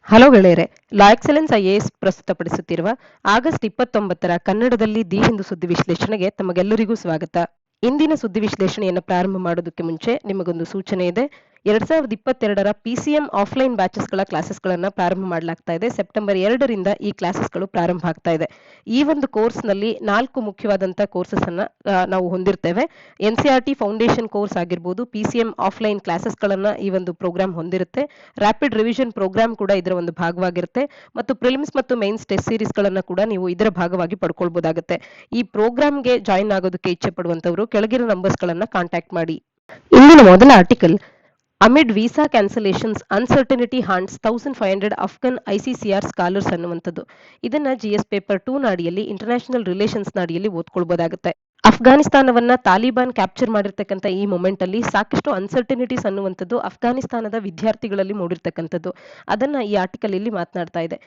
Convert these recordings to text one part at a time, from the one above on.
Hello ಗೆಳೆಯರೆ, ಲಾ excellence IAS ಪ್ರಸ್ತುತಪಡಿಸುತ್ತಿರುವ August 29ರ ಕನ್ನಡದಲ್ಲಿ the Hindu ಸುದ್ದಿ ವಿಶ್ಲೇಷಣೆಗೆ ತಮಗೆಲ್ಲರಿಗೂ ಸ್ವಾಗತ. ಇಂದಿನ ಸುದ್ದಿ ವಿಶ್ಲೇಷಣೆಯನ್ನು ಪ್ರಾರಂಭ ಮಾಡೋದಕ್ಕೆ ಮುಂಚೆ ನಿಮಗೊಂದು ಸೂಚನೆ ಇದೆ. 2022ರ ಪಿಸಿಎಂ ಆಫ್ಲೈನ್ ಬ್ಯಾಚಸ್ಗಳ ಕ್ಲಾಸಸ್ಗಳನ್ನು ಪ್ರಾರಂಭ ಮಾಡಲಾಗ್ತಾ ಇದೆ. ಸೆಪ್ಟೆಂಬರ್ 2ರಿಂದ ಈ ಕ್ಲಾಸಸ್ಗಳು ಪ್ರಾರಂಭ ಆಗ್ತಾ ಇದೆ. ಈ ಒಂದು ಕೋರ್ಸ್ನಲ್ಲಿ 4 ಮುಖ್ಯವಾದಂತಹ ಕೋರ್ಸಸ್ ಅನ್ನ ನಾವು ಹೊಂದಿರ್ತೇವೆ. ಎನ್ಸಿಆರ್ಟಿ ಫೌಂಡೇಶನ್ ಕೋರ್ಸ್ ಆಗಿರ್ಬೋದು, ಪಿಸಿಎಂ ಆಫ್ಲೈನ್ ಕ್ಲಾಸಸ್ಗಳನ್ನ ಈ ಒಂದು ಪ್ರೋಗ್ರಾಮ್ ಹೊಂದಿರುತ್ತೆ. ರ್ಯಾಪಿಡ್ ರಿವಿಷನ್ ಪ್ರೋಗ್ರಾಮ್ ಕೂಡ ಇದರ ಒಂದು ಭಾಗವಾಗಿರುತ್ತೆ ಮತ್ತು ಪ್ರಿಲಿಮ್ಸ್ ಮತ್ತು ಮೈನ್ಸ್ ಟೆಸ್ಟ್ ಸೀರೀಸ್ ಗಳನ್ನ ಕೂಡ ನೀವು ಇದರ ಭಾಗವಾಗಿ ಪಡ್ಕೊಳ್ಬಹುದಾಗುತ್ತೆ. ಈ ಪ್ರೋಗ್ರಾಮ್ಗೆ ಜಾಯಿನ್ ಆಗೋದಕ್ಕೆ ಇಚ್ಛೆ ಪಡುವಂತವರು ಕೆಳಗಿನ ನಂಬರ್ಸ್ ಗಳನ್ನ ಕಾಂಟ್ಯಾಕ್ಟ್ ಮಾಡಿ. ಇಂದಿನ ಮೊದಲ article, amid visa cancellations uncertainty haunts 1500 Afghan ICCR scholars ಅನ್ನುವಂಥದ್ದು. ಇದನ್ನ ಜಿಎಸ್ ಪೇಪರ್ 2 ನ ಅಡಿಯಲ್ಲಿ ಇಂಟರ್ನ್ಯಾಷನಲ್ ರಿಲೇಷನ್ಸ್ ನ ಅಡಿಯಲ್ಲಿ ಓದ್ಕೊಳ್ಬಹುದಾಗುತ್ತೆ. ಅಫ್ಘಾನಿಸ್ತಾನವನ್ನ ತಾಲಿಬಾನ್ ಕ್ಯಾಪ್ಚರ್ ಮಾಡಿರ್ತಕ್ಕಂಥ ಈ ಮೊಮೆಂಟ್ ಅಲ್ಲಿ ಸಾಕಷ್ಟು ಅನ್ಸರ್ಟನಿಟೀಸ್ ಅನ್ನುವಂಥದ್ದು ಅಫ್ಘಾನಿಸ್ತಾನದ ವಿದ್ಯಾರ್ಥಿಗಳಲ್ಲಿ ಮೂಡಿರ್ತಕ್ಕಂಥದ್ದು. ಅದನ್ನ ಈ ಆರ್ಟಿಕಲ್ ಇಲ್ಲಿ ಮಾತನಾಡ್ತಾ ಇದೆ.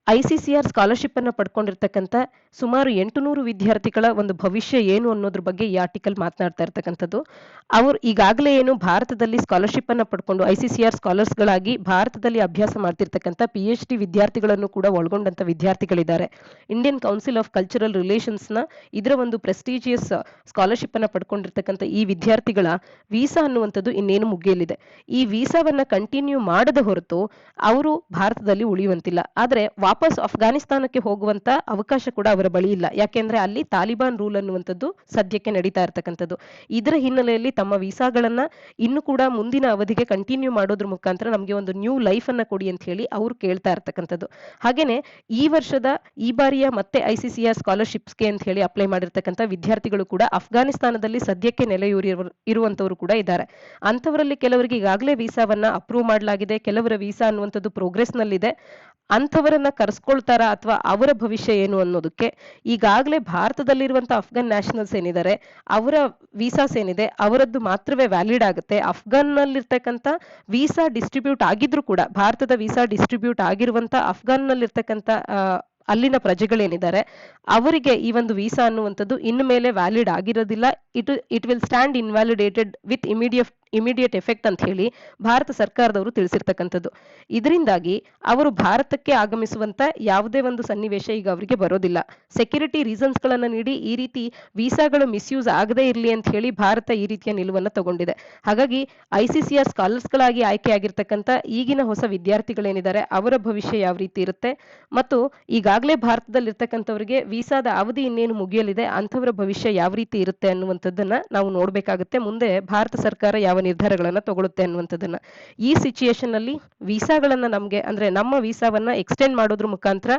ಐಸಿಸಿಆರ್ ಸ್ಕಾಲರ್ಶಿಪ್ ಅನ್ನ ಪಡ್ಕೊಂಡಿರ್ತಕ್ಕಂಥ ಸುಮಾರು 800 ವಿದ್ಯಾರ್ಥಿಗಳ ಒಂದು ಭವಿಷ್ಯ ಏನು ಅನ್ನೋದ್ರ ಬಗ್ಗೆ ಈ ಆರ್ಟಿಕಲ್ ಮಾತನಾಡ್ತಾ ಇರ್ತಕ್ಕಂಥದ್ದು. ಅವರು ಈಗಾಗಲೇ ಏನು ಭಾರತದಲ್ಲಿ ಸ್ಕಾಲರ್ಶಿಪ್ ಅನ್ನ ಪಡ್ಕೊಂಡು ಐಸಿಸಿಆರ್ ಸ್ಕಾಲರ್ಸ್ ಗಳಾಗಿ ಭಾರತದಲ್ಲಿ ಅಭ್ಯಾಸ ಮಾಡ್ತಿರ್ತಕ್ಕಂಥ PhD ವಿದ್ಯಾರ್ಥಿಗಳನ್ನು ಕೂಡ ಒಳಗೊಂಡಂತ ವಿದ್ಯಾರ್ಥಿಗಳಿದ್ದಾರೆ. Indian Council of Cultural Relations ನ ಇದರ ಒಂದು ಪ್ರೆಸ್ಟೀಜಿಯಸ್ ಸ್ಕಾಲರ್ಶಿಪ್ ಅನ್ನ ಪಡ್ಕೊಂಡಿರ್ತಕ್ಕಂಥ ಈ ವಿದ್ಯಾರ್ಥಿಗಳ ವೀಸಾ ಅನ್ನುವಂಥದ್ದು ಇನ್ನೇನು ಮುಗಿಯಲಿದೆ. ಈ ವೀಸಾವನ್ನ ಕಂಟಿನ್ಯೂ ಮಾಡದ ಹೊರತು ಅವರು ಭಾರತದಲ್ಲಿ ಉಳಿಯುವಂತಿಲ್ಲ. ಆದ್ರೆ ವಾಪಸ್ ಅಫ್ಘಾನಿಸ್ತಾನಕ್ಕೆ ಹೋಗುವಂತ ಅವಕಾಶ ಕೂಡ ಅವರ ಬಳಿ ಇಲ್ಲ. ಯಾಕೆಂದ್ರೆ ಅಲ್ಲಿ ತಾಲಿಬಾನ್ ರೂಲ್ ಅನ್ನುವಂಥದ್ದು ಸದ್ಯಕ್ಕೆ ನಡೀತಾ ಇರ್ತಕ್ಕಂಥದ್ದು. ಇದರ ಹಿನ್ನೆಲೆಯಲ್ಲಿ ತಮ್ಮ ವೀಸಾಗಳನ್ನ ಇನ್ನು ಕೂಡ ಮುಂದಿನ ಅವಧಿಗೆ ಕಂಟಿನ್ಯೂ ಮಾಡೋದ್ರ ಮುಖಾಂತರ ನಮಗೆ ಒಂದು ನ್ಯೂ ಲೈಫ್ ಅನ್ನ ಕೊಡಿ ಅಂತ ಹೇಳಿ ಅವ್ರು ಕೇಳ್ತಾ ಇರ್ತಕ್ಕಂಥದ್ದು. ಹಾಗೇನೆ ಈ ಬಾರಿಯ ಮತ್ತೆ ಐಸಿಸಿಆರ್ ಸ್ಕಾಲರ್ಶಿಪ್ಸ್ಗೆ ಅಂತ ಹೇಳಿ ಅಪ್ಲೈ ಮಾಡಿರ್ತಕ್ಕಂಥ ವಿದ್ಯಾರ್ಥಿಗಳು ಕೂಡ ಅಫ್ಘಾನಿಸ್ತಾನದಲ್ಲಿ ಸದ್ಯಕ್ಕೆ ಇರುವಂತವರು ಕೂಡ ಇದ್ದಾರೆ. ಅಂಥವರಲ್ಲಿ ಕೆಲವರಿಗೆ ಈಗಾಗಲೇ ವೀಸಾವನ್ನ ಅಪ್ರೂವ್ ಮಾಡಲಾಗಿದೆ, ಕೆಲವರ ವೀಸಾ ಅನ್ನುವಂಥದ್ದು ಪ್ರೋಗ್ರೆಸ್ ನಲ್ಲಿದೆ. ಅಂಥವರನ್ನ ಕರೆಸ್ಕೊಳ್ತಾರಾ ಅಥವಾ ಅವರ ಭವಿಷ್ಯ ಏನು ಅನ್ನೋದಕ್ಕೆ ಈಗಾಗಲೇ ಭಾರತದಲ್ಲಿರುವಂತಹ ಅಫ್ಘನ್ ನ್ಯಾಷನಲ್ಸ್ ಏನಿದ್ದಾರೆ ಅವರ ವೀಸಾಸ್ ಏನಿದೆ ಅವರದ್ದು ಮಾತ್ರವೇ ವ್ಯಾಲಿಡ್ ಆಗುತ್ತೆ. ಅಫ್ಘಾನ್ ನಲ್ಲಿರ್ತಕ್ಕಂಥ ವೀಸಾ ಡಿಸ್ಟ್ರಿಬ್ಯೂಟ್ ಆಗಿದ್ರು ಕೂಡ ಭಾರತದ ವೀಸಾ ಡಿಸ್ಟ್ರಿಬ್ಯೂಟ್ ಆಗಿರುವಂತ ಅಫ್ಘಾನ್ ನಲ್ಲಿರ್ತಕ್ಕಂಥ ಅಲ್ಲಿನ ಪ್ರಜೆಗಳೇನಿದ್ದಾರೆ ಅವರಿಗೆ ಈ ಒಂದು ವೀಸಾ ಅನ್ನುವಂಥದ್ದು ಇನ್ನು ಮೇಲೆ ವ್ಯಾಲಿಡ್ ಆಗಿರೋದಿಲ್ಲ. It will stand invalidated with immediate effect ಅಂತ ಹೇಳಿ ಭಾರತ ಸರ್ಕಾರದವರು ತಿಳಿಸಿರ್ತಕ್ಕಂಥದ್ದು. ಇದರಿಂದಾಗಿ ಅವರು ಭಾರತಕ್ಕೆ ಆಗಮಿಸುವಂತ ಯಾವುದೇ ಒಂದು ಸನ್ನಿವೇಶ ಈಗ ಅವರಿಗೆ ಬರೋದಿಲ್ಲ. ಸೆಕ್ಯೂರಿಟಿ ರೀಸನ್ಸ್ ಗಳನ್ನ ನೀಡಿ ಈ ರೀತಿ ವೀಸಾಗಳು ಮಿಸ್ಯೂಸ್ ಆಗದೇ ಇರಲಿ ಅಂತ ಹೇಳಿ ಭಾರತ ಈ ರೀತಿಯ ನಿಲುವನ್ನು ತಗೊಂಡಿದೆ. ಹಾಗಾಗಿ ಐಸಿಸಿಆರ್ ಸ್ಕಾಲರ್ಸ್ ಗಳಾಗಿ ಆಯ್ಕೆಯಾಗಿರ್ತಕ್ಕಂಥ ಈಗಿನ ಹೊಸ ವಿದ್ಯಾರ್ಥಿಗಳೇನಿದ್ದಾರೆ ಅವರ ಭವಿಷ್ಯ ಯಾವ ರೀತಿ ಇರುತ್ತೆ ಮತ್ತು ಈಗಾಗಲೇ ಭಾರತದಲ್ಲಿರ್ತಕ್ಕಂಥವರಿಗೆ ವೀಸಾದ ಅವಧಿ ಇನ್ನೇನು ಮುಗಿಯಲಿದೆ ಅಂಥವರ ಭವಿಷ್ಯ ಯಾವ ರೀತಿ ಇರುತ್ತೆ ಅನ್ನುವಂಥದ್ದನ್ನ ನಾವು ನೋಡ್ಬೇಕಾಗುತ್ತೆ. ಮುಂದೆ ಭಾರತ ಸರ್ಕಾರ ಯಾವ ನಿರ್ಧಾರಗಳನ್ನ ತಗೊಳುತ್ತೆ ಅನ್ನುವಂಥದ್ದನ್ನ. ಈ ಸಿಚುಯೇಷನ್ ಅಲ್ಲಿ ವೀಸಾಗಳನ್ನ ನಮ್ಗೆ ಅಂದ್ರೆ ನಮ್ಮ ವೀಸಾವನ್ನ ಎಕ್ಸ್ಟೆಂಡ್ ಮಾಡೋದ್ರ ಮುಖಾಂತರ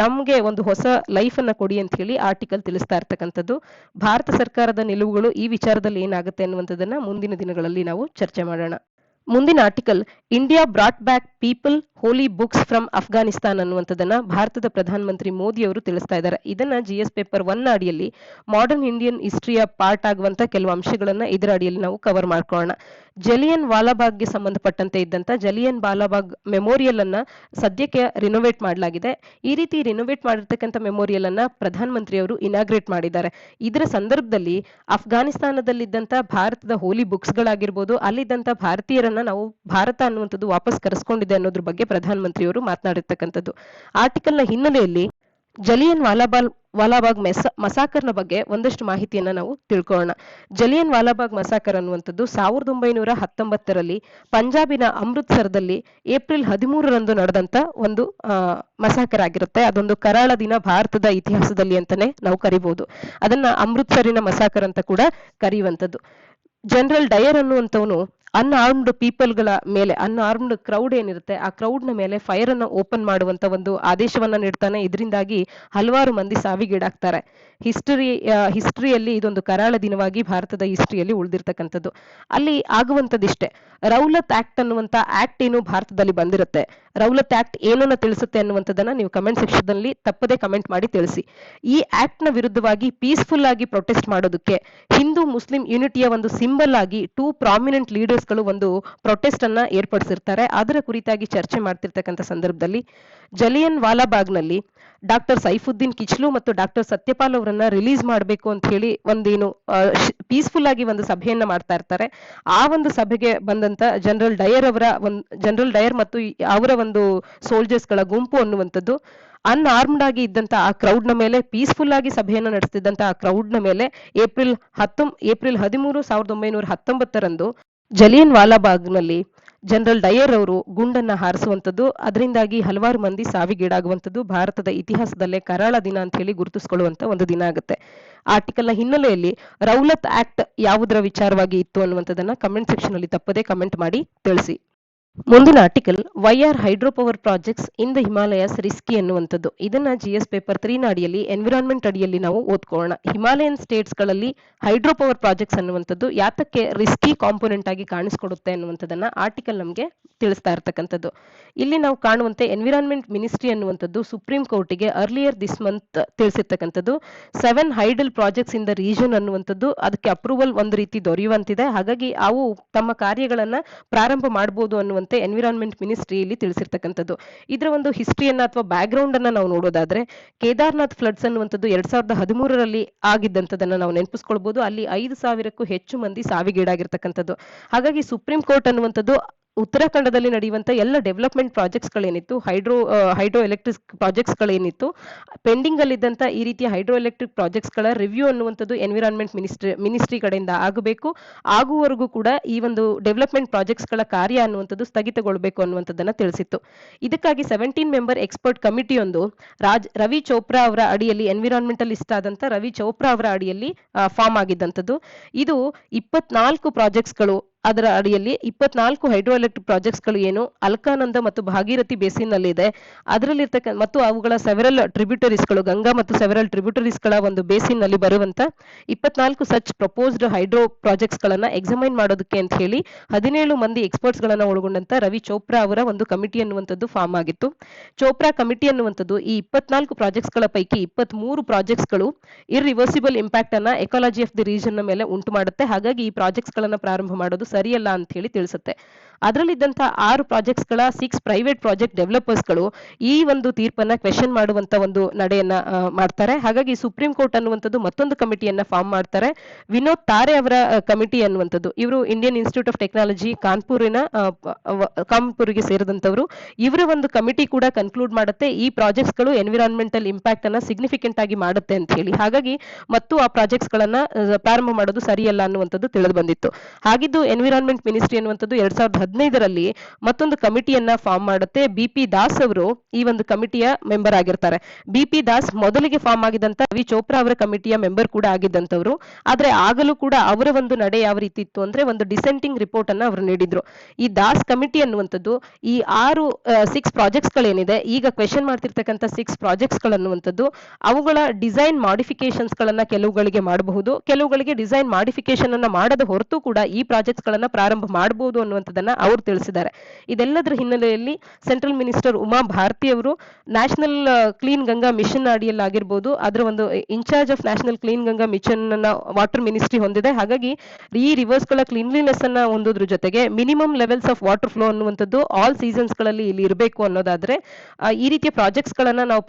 ನಮ್ಗೆ ಒಂದು ಹೊಸ ಲೈಫ್ ಅನ್ನ ಕೊಡಿ ಅಂತ ಹೇಳಿ ಆರ್ಟಿಕಲ್ ತಿಳಿಸ್ತಾ ಇರ್ತಕ್ಕಂಥದ್ದು. ಭಾರತ ಸರ್ಕಾರದ ನಿಲುವುಗಳು ಈ ವಿಚಾರದಲ್ಲಿ ಏನಾಗುತ್ತೆ ಅನ್ನುವಂಥದ್ದನ್ನ ಮುಂದಿನ ದಿನಗಳಲ್ಲಿ ನಾವು ಚರ್ಚೆ ಮಾಡೋಣ. ಮುಂದಿನ article, India brought back people holy books from Afghanistan ಅನ್ನುವಂಥದ್ದನ್ನ ಭಾರತದ ಪ್ರಧಾನಮಂತ್ರಿ ಮೋದಿ ಅವರು ತಿಳಿಸ್ತಾ ಇದ್ದಾರೆ. ಇದನ್ನ ಜಿಎಸ್ ಪೇಪರ್ 1 ನ ಅಡಿಯಲ್ಲಿ ಮಾಡರ್ನ್ ಇಂಡಿಯನ್ ಹಿಸ್ಟ್ರಿಯ ಪಾರ್ಟ್ ಆಗುವಂತ ಕೆಲವು ಅಂಶಗಳನ್ನ ಇದರ ಅಡಿಯಲ್ಲಿ ನಾವು ಕವರ್ ಮಾಡ್ಕೊಳ್ಳೋಣ. ಜಲಿಯನ್ ವಾಲಾಬಾಗ್ಗೆ ಸಂಬಂಧಪಟ್ಟಂತೆ ಇದ್ದಂತ ಜಲಿಯನ್ ವಾಲಾಬಾಗ್ ಮೆಮೋರಿಯಲ್ ಅನ್ನ ಸದ್ಯಕ್ಕೆ ರಿನೋವೇಟ್ ಮಾಡಲಾಗಿದೆ. ಈ ರೀತಿ ರಿನೋವೇಟ್ ಮಾಡಿರ್ತಕ್ಕಂಥ ಮೆಮೋರಿಯಲ್ ಅನ್ನ ಪ್ರಧಾನಮಂತ್ರಿಯವರು ಇನಾಗ್ರೇಟ್ ಮಾಡಿದ್ದಾರೆ. ಇದರ ಸಂದರ್ಭದಲ್ಲಿ ಅಫ್ಘಾನಿಸ್ತಾನದಲ್ಲಿದ್ದಂತ ಭಾರತದ ಹೋಲಿ ಬುಕ್ಸ್ ಗಳಾಗಿರ್ಬೋದು, ಅಲ್ಲಿದ್ದಂತ ಭಾರತೀಯರನ್ನ ನಾವು ಭಾರತ ಅನ್ನುವಂಥದ್ದು ವಾಪಸ್ ಕರೆಸ್ಕೊಂಡಿದೆ ಅನ್ನೋದ್ರ ಬಗ್ಗೆ ಪ್ರಧಾನಮಂತ್ರಿಯವರು ಮಾತನಾಡಿರ್ತಕ್ಕಂಥದ್ದು. ಆರ್ಟಿಕಲ್ ನ ಹಿನ್ನೆಲೆಯಲ್ಲಿ ಜಲಿಯನ್ ವಾಲಾಬಾಗ್ ಮಸಾಕರ್ನ ಬಗ್ಗೆ ಒಂದಷ್ಟು ಮಾಹಿತಿಯನ್ನ ನಾವು ತಿಳ್ಕೊಳ್ಳೋಣ. ಜಲಿಯನ್ ವಾಲಾಬಾಗ್ ಮಸಾಕರ್ ಅನ್ನುವಂಥದ್ದು 1919ರಲ್ಲಿ ಪಂಜಾಬಿನ ಅಮೃತ್ಸರದಲ್ಲಿ ಏಪ್ರಿಲ್ 13ರಂದು ನಡೆದಂತ ಒಂದು ಮಸಾಕರ್ ಆಗಿರುತ್ತೆ. ಅದೊಂದು ಕರಾಳ ದಿನ ಭಾರತದ ಇತಿಹಾಸದಲ್ಲಿ ಅಂತಾನೆ ನಾವು ಕರಿಬಹುದು. ಅದನ್ನ ಅಮೃತ್ಸರಿನ ಮಸಾಕರ್ ಅಂತ ಕೂಡ ಕರೆಯುವಂಥದ್ದು. ಜನರಲ್ ಡಯರ್ ಅನ್ನುವಂಥವನು ಅನ್ಆರ್ಮ್ಡ್ ಪೀಪಲ್ ಗಳ ಮೇಲೆ, ಅನ್ಆರ್ಮ್ಡ್ ಕ್ರೌಡ್ ಏನಿರುತ್ತೆ ಆ ಕ್ರೌಡ್ ನ ಮೇಲೆ ಫೈರ್ ಅನ್ನ ಓಪನ್ ಮಾಡುವಂತ ಒಂದು ಆದೇಶವನ್ನ ನೀಡ್ತಾನೆ. ಇದರಿಂದಾಗಿ ಹಲವಾರು ಮಂದಿ ಸಾವಿಗೀಡಾಗ್ತಾರೆ. ಹಿಸ್ಟ್ರಿಯಲ್ಲಿ ಇದೊಂದು ಕರಾಳ ದಿನವಾಗಿ ಭಾರತದ ಹಿಸ್ಟ್ರಿಯಲ್ಲಿ ಉಳಿದಿರ್ತಕ್ಕಂಥದ್ದು. ಅಲ್ಲಿ ಆಗುವಂತದಿಷ್ಟೇ, ರೌಲತ್ ಆಕ್ಟ್ ಅನ್ನುವಂತ ಆಕ್ಟ್ ಏನು ಭಾರತದಲ್ಲಿ ಬಂದಿರುತ್ತೆ, ರೌಲತ್ ಆಕ್ಟ್ ಏನನ್ನ ತಿಳಿಸುತ್ತೆ ಅನ್ನುವಂಥದ್ದನ್ನ ನೀವು ಕಮೆಂಟ್ ಸೆಕ್ಷನ್ ಅಲ್ಲಿ ತಪ್ಪದೆ ಕಮೆಂಟ್ ಮಾಡಿ ತಿಳಿಸಿ. ಈ ಆಕ್ಟ್ ನ ವಿರುದ್ಧವಾಗಿ ಪೀಸ್ಫುಲ್ ಆಗಿ ಪ್ರೊಟೆಸ್ಟ್ ಮಾಡೋದಕ್ಕೆ ಹಿಂದೂ ಮುಸ್ಲಿಂ ಯೂನಿಟಿಯ ಒಂದು ಸಿಂಬಲ್ ಆಗಿ 2 ಪ್ರಾಮಿನೆಂಟ್ ಲೀಡರ್ಸ್ ಲೀಡರ್ಸ್ಗಳು ಒಂದು ಪ್ರೊಟೆಸ್ಟ್ ಅನ್ನ ಏರ್ಪಡಿಸಿರ್ತಾರೆ. ಅದರ ಕುರಿತಾಗಿ ಚರ್ಚೆ ಮಾಡ್ತಿರ್ತಕ್ಕಂಥ ಸಂದರ್ಭದಲ್ಲಿ ಜಲಿಯನ್ ವಾಲಾಬಾಗ್ನಲ್ಲಿ ಡಾಕ್ಟರ್ ಸೈಫುದ್ದೀನ್ ಕಿಚ್ಲು ಮತ್ತು ಡಾಕ್ಟರ್ ಸತ್ಯಪಾಲ್ ಅವರನ್ನ ರಿಲೀಸ್ ಮಾಡಬೇಕು ಅಂತ ಹೇಳಿ ಒಂದೇನು ಪೀಸ್ಫುಲ್ ಆಗಿ ಒಂದು ಸಭೆಯನ್ನ ಮಾಡ್ತಾ ಇರ್ತಾರೆ. ಆ ಒಂದು ಸಭೆಗೆ ಬಂದಂತ ಜನರಲ್ ಡಯರ್ ಮತ್ತು ಅವರ ಒಂದು ಸೋಲ್ಜರ್ಸ್ ಗಳ ಗುಂಪು ಅನ್ನುವಂಥದ್ದು ಅನ್ಆರ್ಮ್ಡ್ ಆಗಿ ಇದ್ದಂತ ಆ ಕ್ರೌಡ್ ನ ಮೇಲೆ, ಪೀಸ್ಫುಲ್ ಆಗಿ ಸಭೆಯನ್ನು ನಡೆಸ್ತಿದ್ದಂತ ಆ ಕ್ರೌಡ್ ನ ಮೇಲೆ ಏಪ್ರಿಲ್ 13, 1919 ಜಲಿಯನ್ ವಾಲಾಬಾಗ್ನಲ್ಲಿ ಜನರಲ್ ಡಯರ್ ಅವರು ಗುಂಡನ್ನ ಹಾರಿಸುವಂಥದ್ದು, ಅದರಿಂದಾಗಿ ಹಲವಾರು ಮಂದಿ ಸಾವಿಗೀಡಾಗುವಂಥದ್ದು ಭಾರತದ ಇತಿಹಾಸದಲ್ಲೇ ಕರಾಳ ದಿನ ಅಂತ ಹೇಳಿ ಗುರುತಿಸಿಕೊಳ್ಳುವಂತ ಒಂದು ದಿನ ಆಗುತ್ತೆ. ಆರ್ಟಿಕಲ್ ನ ಹಿನ್ನೆಲೆಯಲ್ಲಿ ರೌಲತ್ ಆಕ್ಟ್ ಯಾವುದರ ವಿಚಾರವಾಗಿ ಇತ್ತು ಅನ್ನುವಂಥದ್ದನ್ನ ಕಮೆಂಟ್ ಸೆಕ್ಷನ್ ಅಲ್ಲಿ ತಪ್ಪದೇ ಕಮೆಂಟ್ ಮಾಡಿ ತಿಳಿಸಿ. ಮುಂದಿನ article why are hydro power projects in the Himalayas risky ಅನ್ನುವಂಥದ್ದು. ಇದನ್ನ GS ಪೇಪರ್ 3 ನ ಅಡಿಯಲ್ಲಿ ಎನ್ವಿರಾನ್ಮೆಂಟ್ ಅಡಿಯಲ್ಲಿ ನಾವು ಓದ್ಕೊಳ್ಳೋಣ. ಹಿಮಾಲಯನ್ ಸ್ಟೇಟ್ಸ್ ಗಳಲ್ಲಿ ಹೈಡ್ರೋ ಪವರ್ ಪ್ರಾಜೆಕ್ಟ್ಸ್ ಅನ್ನುವಂಥದ್ದು ಯಾತಕ್ಕೆ ರಿಸ್ಕಿ ಕಾಂಪೋನೆಂಟ್ ಆಗಿ ಕಾಣಿಸ್ಕೊಡುತ್ತೆ ಅನ್ನುವಂಥದ್ದನ್ನ ಆರ್ಟಿಕಲ್ ನಮಗೆ ತಿಳಿಸ್ತಾ ಇರ್ತಕ್ಕಂಥದ್ದು. ಇಲ್ಲಿ ನಾವು ಕಾಣುವಂತೆ ಎನ್ವಿರಾನ್ಮೆಂಟ್ ಮಿನಿಸ್ಟ್ರಿ ಅನ್ನುವಂಥದ್ದು ಸುಪ್ರೀಂ ಕೋರ್ಟಿಗೆ ಅರ್ಲಿಯರ್ ದಿಸ್ ಮಂತ್ ತಿಳಿಸಿರ್ತಕ್ಕಂಥದ್ದು 7 hydel projects in the region ಅನ್ನುವಂಥದ್ದು ಅದಕ್ಕೆ ಅಪ್ರೂವಲ್ ಒಂದು ರೀತಿ ದೊರೆಯುವಂತಿದೆ. ಹಾಗಾಗಿ ಅವು ತಮ್ಮ ಕಾರ್ಯಗಳನ್ನ ಪ್ರಾರಂಭ ಮಾಡಬಹುದು ಅನ್ನುವಂತೆ ಎನ್ವಿರಾನ್ಮೆಂಟ್ ಮಿನಿಸ್ಟ್ರಿ ಇಲ್ಲಿ ತಿಳಿಸಿರ್ತಕ್ಕಂಥದ್ದು. ಇದರ ಒಂದು ಹಿಸ್ಟ್ರಿಯನ್ನ ಅಥವಾ ಬ್ಯಾಕ್ ಗ್ರೌಂಡ್ ಅನ್ನ ನಾವು ನೋಡೋದಾದ್ರೆ ಕೇದಾರ್ನಾಥ್ ಫ್ಲಡ್ಸ್ ಅನ್ನುವಂಥದ್ದು 2013ರಲ್ಲಿ ಆಗಿದ್ದಂಥದನ್ನ ನಾವು ನೆನಪಿಸ್ಕೊಳ್ಬಹುದು. ಅಲ್ಲಿ 5,000ಕ್ಕೂ ಹೆಚ್ಚು ಮಂದಿ ಸಾವಿಗೀಡಾಗಿರ್ತಕ್ಕಂಥದ್ದು. ಹಾಗಾಗಿ ಸುಪ್ರೀಂ ಕೋರ್ಟ್ ಅನ್ನುವಂಥದ್ದು ಉತ್ತರಾಖಂಡದಲ್ಲಿ ನಡೆಯುವಂತ ಎಲ್ಲ ಡೆವಲಪ್ಮೆಂಟ್ ಪ್ರಾಜೆಕ್ಟ್ಸ್ ಗಳೇನಿತ್ತು, ಹೈಡ್ರೋ ಎಲೆಕ್ಟ್ರಿಕ್ ಪ್ರಾಜೆಕ್ಟ್ಸ್ ಗಳೇನಿತ್ತು, ಪೆಂಡಿಂಗ್ ಅಲ್ಲಿದ್ದಂತ ಈ ರೀತಿಯ ಹೈಡ್ರೋ ಎಲೆಕ್ಟ್ರಿಕ್ ಪ್ರಾಜೆಕ್ಟ್ಸ್ ಗಳ ರಿವ್ಯೂ ಅನ್ನುವಂಥದ್ದು ಎನ್ವಿರಾನ್ಮೆಂಟ್ ಮಿನಿಸ್ಟ್ರಿ ಕಡೆಯಿಂದ ಆಗಬೇಕು. ಆಗುವವರೆಗೂ ಕೂಡ ಈ ಒಂದು ಡೆವಲಪ್ಮೆಂಟ್ ಪ್ರಾಜೆಕ್ಟ್ಸ್ ಗಳ ಕಾರ್ಯ ಅನ್ನುವಂಥದ್ದು ಸ್ಥಗಿತಗೊಳ್ಳಬೇಕು ಅನ್ನುವಂಥದ್ದನ್ನ ತಿಳಿಸಿತ್ತು. ಇದಕ್ಕಾಗಿ 17 ಮೆಂಬರ್ ಎಕ್ಸ್ಪರ್ಟ್ ಕಮಿಟಿಯೊಂದು ರವಿ ಚೋಪ್ರಾ ಅವರ ಅಡಿಯಲ್ಲಿ, ಎನ್ವಿರಾನ್ಮೆಂಟಲಿಸ್ಟ್ ಆದಂತ ರವಿ ಚೋಪ್ರಾ ಅವರ ಅಡಿಯಲ್ಲಿ ಫಾರ್ಮ್ ಆಗಿದ್ದಂಥದ್ದು. ಇದು 24 ಪ್ರಾಜೆಕ್ಟ್ಸ್ಗಳು, ಅದರ ಅಡಿಯಲ್ಲಿ 24 ಹೈಡ್ರೋ ಎಲೆಕ್ಟ್ರಿಕ್ ಪ್ರಾಜೆಕ್ಟ್ಸ್ ಗಳು ಏನು ಅಲ್ಕಾನಂದ ಮತ್ತು ಭಾಗೀರಥಿ ಬೇಸಿನ್ ನಲ್ಲಿ ಇದೆ, ಅದರಲ್ಲಿ ಮತ್ತು ಅವುಗಳ ಸೆವೆರಲ್ ಟ್ರಿಬ್ಯೂಟರೀಸ್ ಗಳು, ಗಂಗಾ ಮತ್ತು ಸೆವೆರಲ್ ಟ್ರಿಬ್ಯೂಟರೀಸ್ ಗಳ ಒಂದು ಬೇಸಿನ್ ನಲ್ಲಿ ಬರುವಂತ 24 ಸಚ್ ಪ್ರಪೋಸ್ಡ್ ಹೈಡ್ರೋ ಪ್ರಾಜೆಕ್ಟ್ಸ್ ಗಳನ್ನ ಎಕ್ಸಾಮೈನ್ ಮಾಡೋದಕ್ಕೆ ಅಂತ ಹೇಳಿ 17 ಮಂದಿ ಎಕ್ಸ್ಪರ್ಟ್ಸ್ ಗಳನ್ನ ಒಳಗೊಂಡಂತ ರವಿ ಚೋಪ್ರಾ ಅವರ ಒಂದು ಕಮಿಟಿ ಅನ್ನುವಂಥದ್ದು ಫಾರ್ಮ್ ಆಗಿತ್ತು. ಚೋಪ್ರಾ ಕಮಿಟಿ ಅನ್ನುವಂಥದ್ದು ಈ 24 ಪ್ರಾಜೆಕ್ಟ್ಸ್ ಗಳ ಪೈಕಿ 23 ಪ್ರಾಜೆಕ್ಟ್ಸ್ ಗಳು ಇರ್ರಿವರ್ಸಿಬಲ್ ಇಂಪ್ಯಾಕ್ಟ್ ಅನ್ನ ಎಕಾಲಜಿ ಆಫ್ ದಿ ರೀಜನ್ ಮೇಲೆ ಉಂಟು ಮಾಡುತ್ತೆ. ಹಾಗಾಗಿ ಈ ಪ್ರಾಜೆಕ್ಟ್ಸ್ ಗಳನ್ನ ಪ್ರಾರಂಭ ಮಾಡೋದು ಸರಿಯಲ್ಲ ಅಂತ ಹೇಳಿ ತಿಳಿಸುತ್ತೆ. ಅದರಲ್ಲಿದ್ದಂತ 6 ಪ್ರಾಜೆಕ್ಟ್ಸ್ ಗಳ 6 ಪ್ರೈವೇಟ್ ಪ್ರಾಜೆಕ್ಟ್ ಡೆವಲಪರ್ಸ್ ಗಳು ಈ ಒಂದು ತೀರ್ಪನ್ನ ಕ್ವೆಶ್ಚನ್ ಮಾಡುವಂತ ಒಂದು ನಡೆಯನ್ನ ಮಾಡ್ತಾರೆ. ಹಾಗಾಗಿ ಸುಪ್ರೀಂ ಕೋರ್ಟ್ ಅನ್ನುವಂಥದ್ದು ಮತ್ತೊಂದು ಕಮಿಟಿಯನ್ನ ಫಾರ್ಮ್ ಮಾಡ್ತಾರೆ. ವಿನೋದ್ ತಾರೆ ಅವರ ಕಮಿಟಿ ಅನ್ನುವಂಥದ್ದು, ಇವರು ಇಂಡಿಯನ್ ಇನ್ಸ್ಟಿಟ್ಯೂಟ್ ಆಫ್ ಟೆಕ್ನಾಲಜಿ ಕಾನ್ಪುರಿಗೆ ಸೇರಿದಂತವರು. ಇವರ ಒಂದು ಕಮಿಟಿ ಕೂಡ ಕನ್ಕ್ಲೂಡ್ ಮಾಡುತ್ತೆ ಈ ಪ್ರಾಜೆಕ್ಟ್ಸ್ ಗಳು ಎನ್ವಿರಾನ್ಮೆಂಟಲ್ ಇಂಪ್ಯಾಕ್ಟ್ ಅನ್ನ ಸಿಗ್ನಿಫಿಕೆಂಟ್ ಆಗಿ ಮಾಡುತ್ತೆ ಅಂತ ಹೇಳಿ. ಹಾಗಾಗಿ ಮತ್ತು ಆ ಪ್ರಾಜೆಕ್ಟ್ಸ್ ಗಳನ್ನ ಪ್ರಾರಂಭ ಮಾಡೋದು ಸರಿಯಲ್ಲ ಅನ್ನುವಂಥದ್ದು ತಿಳಿದು ಬಂದಿತ್ತು. ಹಾಗಿದ್ದು ಎನ್ವಿರಾನ್ಮೆಂಟ್ ಮಿನಿಸ್ಟ್ರಿ ಅನ್ನುವಂಥದ್ದು 2015ರಲ್ಲಿ ಮತ್ತೊಂದು ಕಮಿಟಿಯನ್ನ ಫಾರ್ಮ್ ಮಾಡುತ್ತೆ. BP ದಾಸ್ ಅವರು ಈ ಒಂದು ಕಮಿಟಿಯ ಮೆಂಬರ್ ಆಗಿರ್ತಾರೆ. BP ದಾಸ್ ಮೊದಲಿಗೆ ಫಾರ್ಮ್ ಆಗಿದ್ದಂತ ರವಿ ಚೋಪ್ರಾ ಅವರ ಕಮಿಟಿಯ ಮೆಂಬರ್ ಕೂಡ ಆಗಿದ್ದಂತವರು. ಆದ್ರೆ ಆಗಲೂ ಕೂಡ ಅವರ ಒಂದು ನಡೆ ಯಾವ ರೀತಿ ಇತ್ತು ಅಂದ್ರೆ ಒಂದು ಡಿಸೆಂಟಿಂಗ್ ರಿಪೋರ್ಟ್ ಅನ್ನ ಅವರು ನೀಡಿದ್ರು. ಈ ದಾಸ್ ಕಮಿಟಿ ಅನ್ನುವಂಥದ್ದು ಈ 6 ಪ್ರಾಜೆಕ್ಟ್ಸ್ ಗಳೇನಿದೆ, ಈಗ ಕ್ವೆಶ್ಚನ್ ಮಾಡ್ತಿರ್ತಕ್ಕಂಥ 6 ಪ್ರಾಜೆಕ್ಟ್ಸ್ ಗಳನ್ನುವಂಥದ್ದು ಅವುಗಳ ಡಿಸೈನ್ ಮಾಡಿಫಿಕೇಶನ್ಸ್ ಗಳನ್ನ ಕೆಲವುಗಳಿಗೆ ಮಾಡಬಹುದು, ಕೆಲವುಗಳಿಗೆ ಡಿಸೈನ್ ಮಾಡಿಫಿಕೇಶನ್ ಅನ್ನ ಮಾಡದ ಹೊರತು ಕೂಡ ಈ ಪ್ರಾಜೆಕ್ಟ್ಸ್ ಗಳನ್ನ ಪ್ರಾರಂಭ ಮಾಡಬಹುದು ಅನ್ನುವಂಥದ್ದನ್ನ ಅವರು ತಿಳಿಸಿದ್ದಾರೆ. ಇದೆಲ್ಲದರ ಹಿನ್ನೆಲೆಯಲ್ಲಿ ಸೆಂಟ್ರಲ್ ಮಿನಿಸ್ಟರ್ ಉಮಾ ಭಾರತಿ ಅವರು ನ್ಯಾಷನಲ್ ಕ್ಲೀನ್ ಗಂಗಾ ಮಿಷನ್ ಅಡಿಯಲ್ಲಿ ಆಗಿರ್ಬೋದು, ಅದರ ಒಂದು incharge of national clean Ganga mission ಅನ್ನ ವಾಟರ್ ಮಿನಿಸ್ಟ್ರಿ ಹೊಂದಿದೆ. ಹಾಗಾಗಿ ಈ ರಿವರ್ಸ್ ಗಳ ಕ್ಲೀನ್ಲಿನೆಸ್ ಅನ್ನ ಹೊಂದೋದ್ರ ಜೊತೆಗೆ minimum levels of water flow ಅನ್ನುವಂಥದ್ದು ಆಲ್ ಸೀಸನ್ಸ್ ಗಳಲ್ಲಿ ಇಲ್ಲಿ ಇರಬೇಕು ಅನ್ನೋದಾದ್ರೆ ಈ ರೀತಿಯ ಪ್ರಾಜೆಕ್ಟ್ಸ್ ಗಳನ್ನ ನಾವು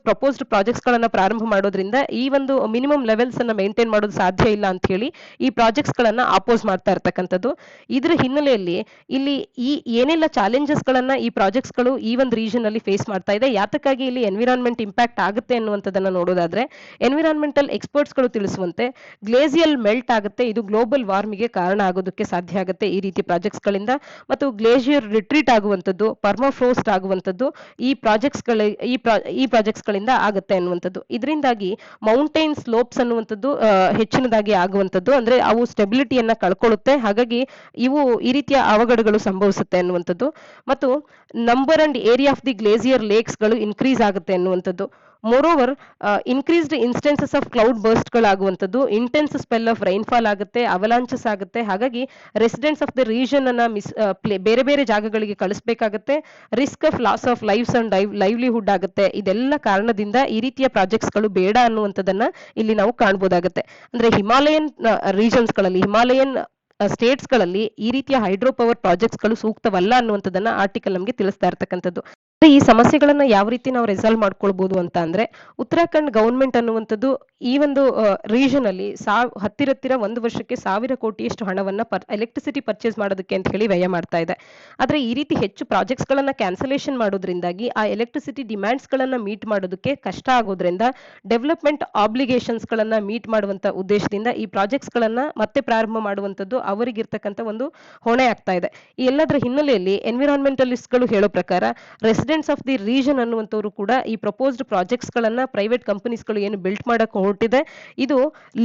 ಪ್ರಪೋಸ್ಡ್ ಪ್ರಾಜೆಕ್ಟ್ಸ್ ಗಳನ್ನ ಪ್ರಾರಂಭ ಮಾಡೋದ್ರಿಂದ ಈ ಒಂದು ಮಿನಿಮಮ್ ಲೆವೆಲ್ಸ್ ಅನ್ನ ಮೇಂಟೈನ್ ಮಾಡೋದು ಸಾಧ್ಯ ಇಲ್ಲ ಅಂತ ಹೇಳಿ ಈ ಪ್ರಾಜೆಕ್ಟ್ಸ್ ಗಳನ್ನ ಅಪೋಸ್ ಮಾಡ್ತಾ ಇರ್ತಕ್ಕಂಥದ್ದು. ಇದರ ಹಿನ್ನೆಲೆಯಲ್ಲಿ ಇಲ್ಲಿ ಈ ಏನೆಲ್ಲ ಚಾಲೆಂಜಸ್ ಗಳನ್ನ ಈ ಪ್ರಾಜೆಕ್ಟ್ಸ್ ಗಳು ಈ ಒಂದು ರೀಜನ್ ಅಲ್ಲಿ ಫೇಸ್ ಮಾಡ್ತಾ ಇದೆ, ಯಾತಕ್ಕಾಗಿ ಇಲ್ಲಿ ಎನ್ವಿರಾನ್ಮೆಂಟ್ ಇಂಪ್ಯಾಕ್ಟ್ ಆಗುತ್ತೆ ಅನ್ನುವಂಥದ್ದನ್ನ ನೋಡೋದಾದ್ರೆ ಎನ್ವಿರಾನ್ಮೆಂಟಲ್ ಎಕ್ಸ್ಪರ್ಟ್ಸ್ ಗಳು ತಿಳಿಸುವಂತೆ ಗ್ಲೇಸಿಯಲ್ ಮೆಲ್ಟ್ ಆಗುತ್ತೆ, ಇದು ಗ್ಲೋಬಲ್ ವಾರ್ಮಿಗೆ ಕಾರಣ ಆಗೋದಕ್ಕೆ ಸಾಧ್ಯ ಆಗುತ್ತೆ ಈ ರೀತಿ ಪ್ರಾಜೆಕ್ಟ್ಸ್ ಗಳಿಂದ. ಮತ್ತು ಗ್ಲೇಷಿಯರ್ ರಿಟ್ರೀಟ್ ಆಗುವಂಥದ್ದು, ಪರ್ಮಾಫ್ರೋಸ್ಟ್ ಆಗುವಂಥದ್ದು ಈ ಪ್ರಾಜೆಕ್ಟ್ಸ್ ಗಳಿಂದ ಆಗುತ್ತೆ ಅನ್ನುವಂಥದ್ದು. ಇದರಿಂದಾಗಿ ಮೌಂಟೈನ್ ಸ್ಲೋಪ್ಸ್ ಅನ್ನುವಂಥದ್ದು ಹೆಚ್ಚಿನದಾಗಿ ಆಗುವಂಥದ್ದು, ಅಂದ್ರೆ ಅವು ಸ್ಟೆಬಿಲಿಟಿಯನ್ನ ಕಳ್ಕೊಳ್ಳುತ್ತೆ. ಹಾಗಾಗಿ ಇವು ಈ ರೀತಿಯ ಅವಘಡಗಳು ಸಂಭವಿಸುತ್ತೆ ಅನ್ನುವಂಥದ್ದು. ಮತ್ತು number and area of the glacier lakes ಗಳು ಇನ್ಕ್ರೀಸ್ ಆಗುತ್ತೆ ಅನ್ನುವಂಥದ್ದು. Moreover increased instances of cloud burst ಗಳಾಗುವಂಥದ್ದು, ಇಂಟೆನ್ಸ್ ಸ್ಪೆಲ್ ಆಫ್ ರೈನ್ಫಾಲ್ ಆಗುತ್ತೆ, ಅವಲಾಂಚಸ್ ಆಗುತ್ತೆ. ಹಾಗಾಗಿ ರೆಸಿಡೆಂಟ್ಸ್ ಆಫ್ ದ ರೀಜನ್ ಅನ್ನ ಬೇರೆ ಬೇರೆ ಜಾಗಗಳಿಗೆ ಕಳಿಸಬೇಕಾಗುತ್ತೆ. Risk of loss of lives and livelihood ಆಗುತ್ತೆ. ಇದೆಲ್ಲ ಕಾರಣದಿಂದ ಈ ರೀತಿಯ ಪ್ರಾಜೆಕ್ಟ್ಸ್ ಗಳು ಬೇಡ ಅನ್ನುವಂಥದ್ದನ್ನ ಇಲ್ಲಿ ನಾವು ಕಾಣಬಹುದಾಗುತ್ತೆ. ಅಂದ್ರೆ ಹಿಮಾಲಯನ್ ರೀಜನ್ಸ್ ಗಳಲ್ಲಿ, ಹಿಮಾಲಯನ್ ಸ್ಟೇಟ್ಸ್ಗಳಲ್ಲಿ ಈ ರೀತಿಯ ಹೈಡ್ರೋ ಪವರ್ ಪ್ರಾಜೆಕ್ಟ್ಸ್ಗಳು ಸೂಕ್ತವಲ್ಲ ಅನ್ನುವಂಥದ್ದನ್ನ ಆರ್ಟಿಕಲ್ ನಮಗೆ ತಿಳಿಸ್ತಾ ಇರ್ತಕ್ಕಂಥದ್ದು. ಈ ಸಮಸ್ಯೆಗಳನ್ನ ಯಾವ ರೀತಿ ನಾವು ರಿಸಾಲ್ವ್ ಮಾಡ್ಕೊಳ್ಬಹುದು ಅಂತ ಅಂದ್ರೆ, ಉತ್ತರಾಖಂಡ್ ಗವರ್ಮೆಂಟ್ ಅನ್ನುವಂಥದ್ದು ಈ ಒಂದು ರೀಜನ್ ಅಲ್ಲಿ ಹತ್ತಿರ 1 ವರ್ಷಕ್ಕೆ 1000 ಕೋಟಿಯಷ್ಟು ಹಣವನ್ನ ಎಲೆಕ್ಟ್ರಿಸಿಟಿ ಪರ್ಚೇಸ್ ಮಾಡೋದಕ್ಕೆ ಅಂತ ಹೇಳಿ ವ್ಯಯ ಮಾಡ್ತಾ ಇದೆ. ಆದ್ರೆ ಈ ರೀತಿ ಹೆಚ್ಚು ಪ್ರಾಜೆಕ್ಟ್ಸ್ ಗಳನ್ನ ಕ್ಯಾನ್ಸಲೇಷನ್ ಮಾಡೋದ್ರಿಂದಾಗಿ ಆ ಎಲೆಕ್ಟ್ರಿಸಿಟಿ ಡಿಮ್ಯಾಂಡ್ಸ್ ಗಳನ್ನ ಮೀಟ್ ಮಾಡೋದಕ್ಕೆ ಕಷ್ಟ ಆಗೋದ್ರಿಂದ ಡೆವಲಪ್ಮೆಂಟ್ ಆಬ್ಲಿಗೇಷನ್ಸ್ ಗಳನ್ನ ಮೀಟ್ ಮಾಡುವಂತ ಉದ್ದೇಶದಿಂದ ಈ ಪ್ರಾಜೆಕ್ಟ್ಸ್ ಗಳನ್ನ ಮತ್ತೆ ಪ್ರಾರಂಭ ಮಾಡುವಂತದ್ದು ಅವರಿಗಿರ್ತಕ್ಕಂಥ ಒಂದು ಹೊಣೆ ಆಗ್ತಾ ಇದೆ. ಈ ಎಲ್ಲದರ ಹಿನ್ನೆಲೆಯಲ್ಲಿ ಎನ್ವಿರಾನ್ಮೆಂಟಲಿಸ್ಟ್ ಗಳು ಹೇಳೋ ಪ್ರಕಾರ ರೆಸಿಡೆಂಟ್ಸ್ ಆಫ್ ದಿ ರೀಜನ್ ಅನ್ನುವಂಥವ್ರು ಕೂಡ ಈ ಪ್ರಪೋಸ್ಡ್ ಪ್ರಾಜೆಕ್ಟ್ಸ್ ಗಳನ್ನ ಪ್ರೈವೇಟ್ ಕಂಪನೀಸ್ ಗಳು ಏನು ಬಿಲ್ಟ್ ಮಾಡಕ್ಕೆ ಹೊರಟಿದೆ, ಇದು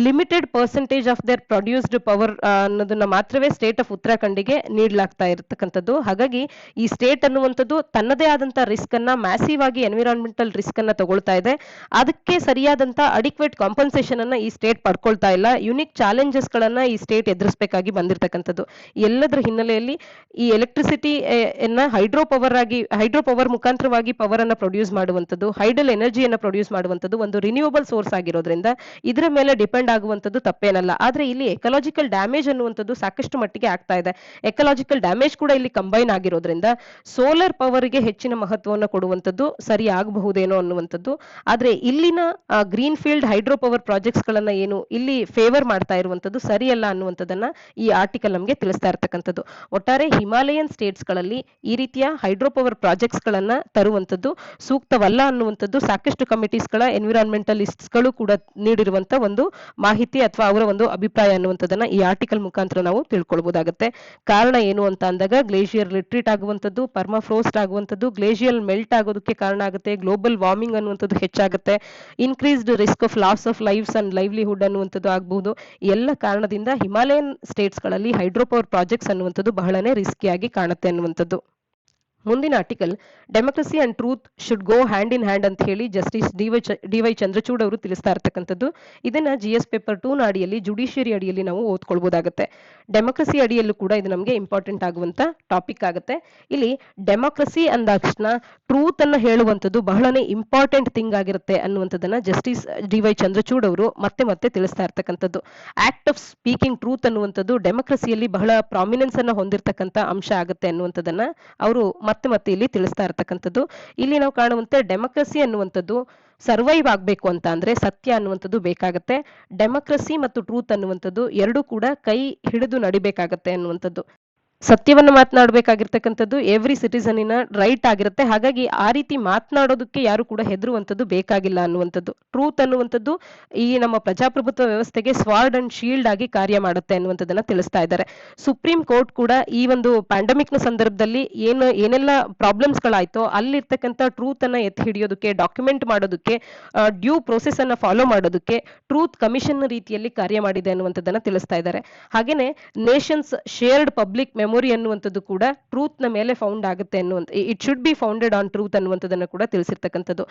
limited percentage of their produced power ಅನ್ನೋದನ್ನ ಮಾತ್ರವೇ ಸ್ಟೇಟ್ ಆಫ್ ಉತ್ತರಾಖಂಡಿಗೆ ನೀಡಲಾಗ್ತಾ ಇರತಕ್ಕಂಥದ್ದು. ಹಾಗಾಗಿ ಈ ಸ್ಟೇಟ್ ಅನ್ನುವಂಥದ್ದು ತನ್ನದೇ ಆದಂತ ರಿಸ್ಕ್ ಅನ್ನ ಮ್ಯಾಸಿವ್ ಆಗಿ ಎನ್ವಿರಾನ್ಮೆಂಟಲ್ ರಿಸ್ಕ್ ಅನ್ನ ತಗೊಳ್ತಾ ಇದೆ. ಅದಕ್ಕೆ ಸರಿಯಾದಂತ ಅಡಿಕ್ವೇಟ್ ಕಾಂಪನ್ಸೇಷನ್ ಅನ್ನ ಈ ಸ್ಟೇಟ್ ಪಡ್ಕೊಳ್ತಾ ಇಲ್ಲ. ಯುನಿಕ್ ಚಾಲೆಂಜಸ್ ಗಳನ್ನ ಈ ಸ್ಟೇಟ್ ಎದುರಿಸಬೇಕಾಗಿ ಬಂದಿರತಕ್ಕಂಥದ್ದು. ಎಲ್ಲದರ ಹಿನ್ನೆಲೆಯಲ್ಲಿ ಈ ಎಲೆಕ್ಟ್ರಿಸಿಟಿ ಹೈಡ್ರೋ ಪವರ್ ಮುಖಾಂತರವಾಗಿ ಪವರ್ ಅನ್ನ ಪ್ರೊಡ್ಯೂಸ್ ಮಾಡುವಂಥದ್ದು, ಹೈಡಲ್ ಎನರ್ಜಿಯನ್ನ ಪ್ರೊಡ್ಯೂಸ್ ಮಾಡುವಂಥದ್ದು ಒಂದು ರಿನ್ಯೂವಬಲ್ ಸೋರ್ಸ್ ಆಗಿರೋದ್ರಿಂದ ಇದರ ಮೇಲೆ ಡಿಪೆಂಡ್ ಆಗುವಂಥದ್ದು ತಪ್ಪೇನಲ್ಲ. ಆದ್ರೆ ಇಲ್ಲಿ ಎಕಲಾಜಿಕಲ್ ಡ್ಯಾಮೇಜ್ ಅನ್ನುವಂಥದ್ದು ಸಾಕಷ್ಟು ಮಟ್ಟಿಗೆ ಆಗ್ತಾ ಇದೆ. ಎಕಲಾಜಿಕಲ್ ಡ್ಯಾಮೇಜ್ ಕೂಡ ಇಲ್ಲಿ ಕಂಬೈನ್ ಆಗಿರೋದ್ರಿಂದ ಸೋಲಾರ್ ಪವರ್ಗೆ ಹೆಚ್ಚಿನ ಮಹತ್ವವನ್ನು ಕೊಡುವಂಥದ್ದು ಸರಿ ಆಗಬಹುದೇನೋ ಅನ್ನುವಂಥದ್ದು. ಆದ್ರೆ ಇಲ್ಲಿನ green field hydro power projects ಗಳನ್ನ ಏನು ಇಲ್ಲಿ ಫೇವರ್ ಮಾಡ್ತಾ ಇರುವಂತದ್ದು ಸರಿಯಲ್ಲ ಅನ್ನುವಂಥದ್ದನ್ನ ಈ ಆರ್ಟಿಕಲ್ ನಮಗೆ ತಿಳಿಸ್ತಾ ಇರ್ತಕ್ಕಂಥದ್ದು. ಒಟ್ಟಾರೆ ಹಿಮಾಲಯನ್ ಸ್ಟೇಟ್ಸ್ ಗಳಲ್ಲಿ ಈ ರೀತಿಯ ಹೈಡ್ರೋ ಪವರ್ ಪ್ರಾಜೆಕ್ಟ್ಸ್ ಗಳನ್ನ ತರುವಂತದ್ದು ಸೂಕ್ತವಲ್ಲ ಅನ್ನುವಂಥದ್ದು ಸಾಕಷ್ಟು ಕಮಿಟೀಸ್ ಗಳ ಎನ್ವಿರಾನ್ಮೆಂಟಲಿಸ್ಟ್ಸ್ ಗಳು ಕೂಡ ನೀಡಿರುವಂತ ಒಂದು ಮಾಹಿತಿ ಅಥವಾ ಅವರ ಒಂದು ಅಭಿಪ್ರಾಯ ಅನ್ನುವಂಥದ್ದನ್ನ ಈ ಆರ್ಟಿಕಲ್ ಮುಖಾಂತರ ನಾವು ತಿಳ್ಕೊಳ್ಬಹುದಾಗುತ್ತೆ. ಕಾರಣ ಏನು ಅಂತ ಅಂದಾಗ ಗ್ಲೇಷಿಯರ್ ರಿಟ್ರೀಟ್ ಆಗುವಂಥದ್ದು, ಪರ್ಮಾಫ್ರೋಸ್ಟ್ ಆಗುವಂಥದ್ದು, ಗ್ಲೇಷಿಯಲ್ ಮೆಲ್ಟ್ ಆಗೋದಕ್ಕೆ ಕಾರಣ ಆಗುತ್ತೆ, ಗ್ಲೋಬಲ್ ವಾರ್ಮಿಂಗ್ ಅನ್ನುವಂಥದ್ದು ಹೆಚ್ಚಾಗುತ್ತೆ, increased risk of loss of lives and livelihood ಅನ್ನುವಂಥದ್ದು ಆಗಬಹುದು. ಎಲ್ಲ ಕಾರಣದಿಂದ ಹಿಮಾಲಯನ್ ಸ್ಟೇಟ್ಸ್ ಗಳಲ್ಲಿ ಹೈಡ್ರೋ ಪವರ್ ಪ್ರಾಜೆಕ್ಟ್ಸ್ ಅನ್ನುವಂಥದ್ದು ಬಹಳನೇ ರಿಸ್ಕಿಯಾಗಿ ಕಾಣುತ್ತೆ ಅನ್ನುವಂಥದ್ದು. ಮುಂದಿನ article democracy and truth should go hand in hand ಅಂತ ಹೇಳಿ ಜಸ್ಟಿಸ್ ಡಿ.ವೈ. ಚಂದ್ರಚೂಡ್ ಅವರು ತಿಳಿಸ್ತಾ ಇರ್ತಕ್ಕಂಥದ್ದು. ಇದನ್ನ GS ಪೇಪರ್ 2 ನ ಅಡಿಯಲ್ಲಿ ಜುಡಿಷಿಯರಿ ಅಡಿಯಲ್ಲಿ ನಾವು ಓದ್ಕೊಳ್ಬಹುದಾಗುತ್ತೆ. ಡೆಮೋಕ್ರಸಿ ಅಡಿಯಲ್ಲೂ ಕೂಡ ಇದು ನಮಗೆ ಇಂಪಾರ್ಟೆಂಟ್ ಆಗುವಂತ ಟಾಪಿಕ್ ಆಗುತ್ತೆ. ಇಲ್ಲಿ ಡೆಮೋಕ್ರಸಿ ಅಂದಾಕ್ಷಣ ಟ್ರೂತ್ ಅನ್ನ ಹೇಳುವಂಥದ್ದು ಬಹಳನೇ ಇಂಪಾರ್ಟೆಂಟ್ ಥಿಂಗ್ ಆಗಿರುತ್ತೆ ಅನ್ನುವಂಥದ್ದನ್ನ ಜಸ್ಟಿಸ್ ಡಿ.ವೈ. ಚಂದ್ರಚೂಡ್ ಅವರು ಮತ್ತೆ ತಿಳಿಸ್ತಾ ಇರ್ತಕ್ಕಂಥದ್ದು. ಆಕ್ಟ್ ಆಫ್ ಸ್ಪೀಕಿಂಗ್ ಟ್ರೂತ್ ಅನ್ನುವಂಥದ್ದು ಡೆಮೋಕ್ರಸಿಯಲ್ಲಿ ಬಹಳ ಪ್ರಾಮಿನೆನ್ಸ್ ಅನ್ನ ಹೊಂದಿರತಕ್ಕಂಥ ಅಂಶ ಆಗುತ್ತೆ ಅನ್ನುವಂಥದ್ದನ್ನ ಅವರು ಮತ್ತೆ ಇಲ್ಲಿ ತಿಳಿಸ್ತಾ ಇರ್ತಕ್ಕಂಥದ್ದು. ಇಲ್ಲಿ ನಾವು ಕಾಣುವಂತೆ ಡೆಮೋಕ್ರಸಿ ಅನ್ನುವಂಥದ್ದು ಸರ್ವೈವ್ ಆಗ್ಬೇಕು ಅಂತ ಅಂದ್ರೆ ಸತ್ಯ ಅನ್ನುವಂಥದ್ದು ಬೇಕಾಗತ್ತೆ. ಡೆಮೋಕ್ರಸಿ ಮತ್ತು ಟ್ರೂತ್ ಅನ್ನುವಂಥದ್ದು ಎರಡೂ ಕೂಡ ಕೈ ಹಿಡಿದು ನಡಿಬೇಕಾಗತ್ತೆ ಅನ್ನುವಂಥದ್ದು. ಸತ್ಯವನ್ನು ಮಾತನಾಡಬೇಕಾಗಿರ್ತಕ್ಕಂಥದ್ದು ಎವ್ರಿ ಸಿಟಿಸನಿನ ರೈಟ್ ಆಗಿರುತ್ತೆ. ಹಾಗಾಗಿ ಆ ರೀತಿ ಮಾತನಾಡೋದಕ್ಕೆ ಯಾರು ಕೂಡ ಹೆದರುವಂಥದ್ದು ಬೇಕಾಗಿಲ್ಲ ಅನ್ನುವಂಥದ್ದು. ಟ್ರೂತ್ ಅನ್ನುವಂಥದ್ದು ಈ ನಮ್ಮ ಪ್ರಜಾಪ್ರಭುತ್ವ ವ್ಯವಸ್ಥೆಗೆ ಸ್ವಾರ್ಡ್ ಅಂಡ್ ಶೀಲ್ಡ್ ಆಗಿ ಕಾರ್ಯ ಮಾಡುತ್ತೆ ಅನ್ನುವಂಥದ್ದನ್ನ ತಿಳಿಸ್ತಾ ಇದ್ದಾರೆ. ಸುಪ್ರೀಂ ಕೋರ್ಟ್ ಕೂಡ ಈ ಒಂದು ಪ್ಯಾಂಡಮಿಕ್ ನ ಸಂದರ್ಭದಲ್ಲಿ ಏನೆಲ್ಲ ಪ್ರಾಬ್ಲಮ್ಸ್ ಗಳಾಯ್ತೋ ಅಲ್ಲಿರ್ತಕ್ಕಂಥ ಟ್ರೂತ್ ಅನ್ನ ಎತ್ತಿ ಹಿಡಿಯೋದಕ್ಕೆ, ಡಾಕ್ಯುಮೆಂಟ್ ಮಾಡೋದಕ್ಕೆ, ಡ್ಯೂ ಪ್ರೋಸೆಸ್ ಅನ್ನ ಫಾಲೋ ಮಾಡೋದಕ್ಕೆ ಟ್ರೂತ್ ಕಮಿಷನ್ ರೀತಿಯಲ್ಲಿ ಕಾರ್ಯ ಮಾಡಿದೆ ಅನ್ನುವಂಥದ್ದನ್ನ ತಿಳಿಸ್ತಾ ಇದ್ದಾರೆ. ಹಾಗೇನೆ ನೇಷನ್ಸ್ ಶೇರ್ಡ್ ಪಬ್ಲಿಕ್ ಮೆಮೊರಿ ಅನ್ನುವಂಥದ್ದು ಕೂಡ ಟ್ರೂತ್ ನ ಮೇಲೆ ಫೌಂಡ್ ಆಗುತ್ತೆ ಅನ್ನುವಂಥ it should be founded on truth ಅನ್ನುವಂಥದ್ದನ್ನ ಕೂಡ ತಿಳಿಸಿರ್ತಕ್ಕಂಥದ್ದು.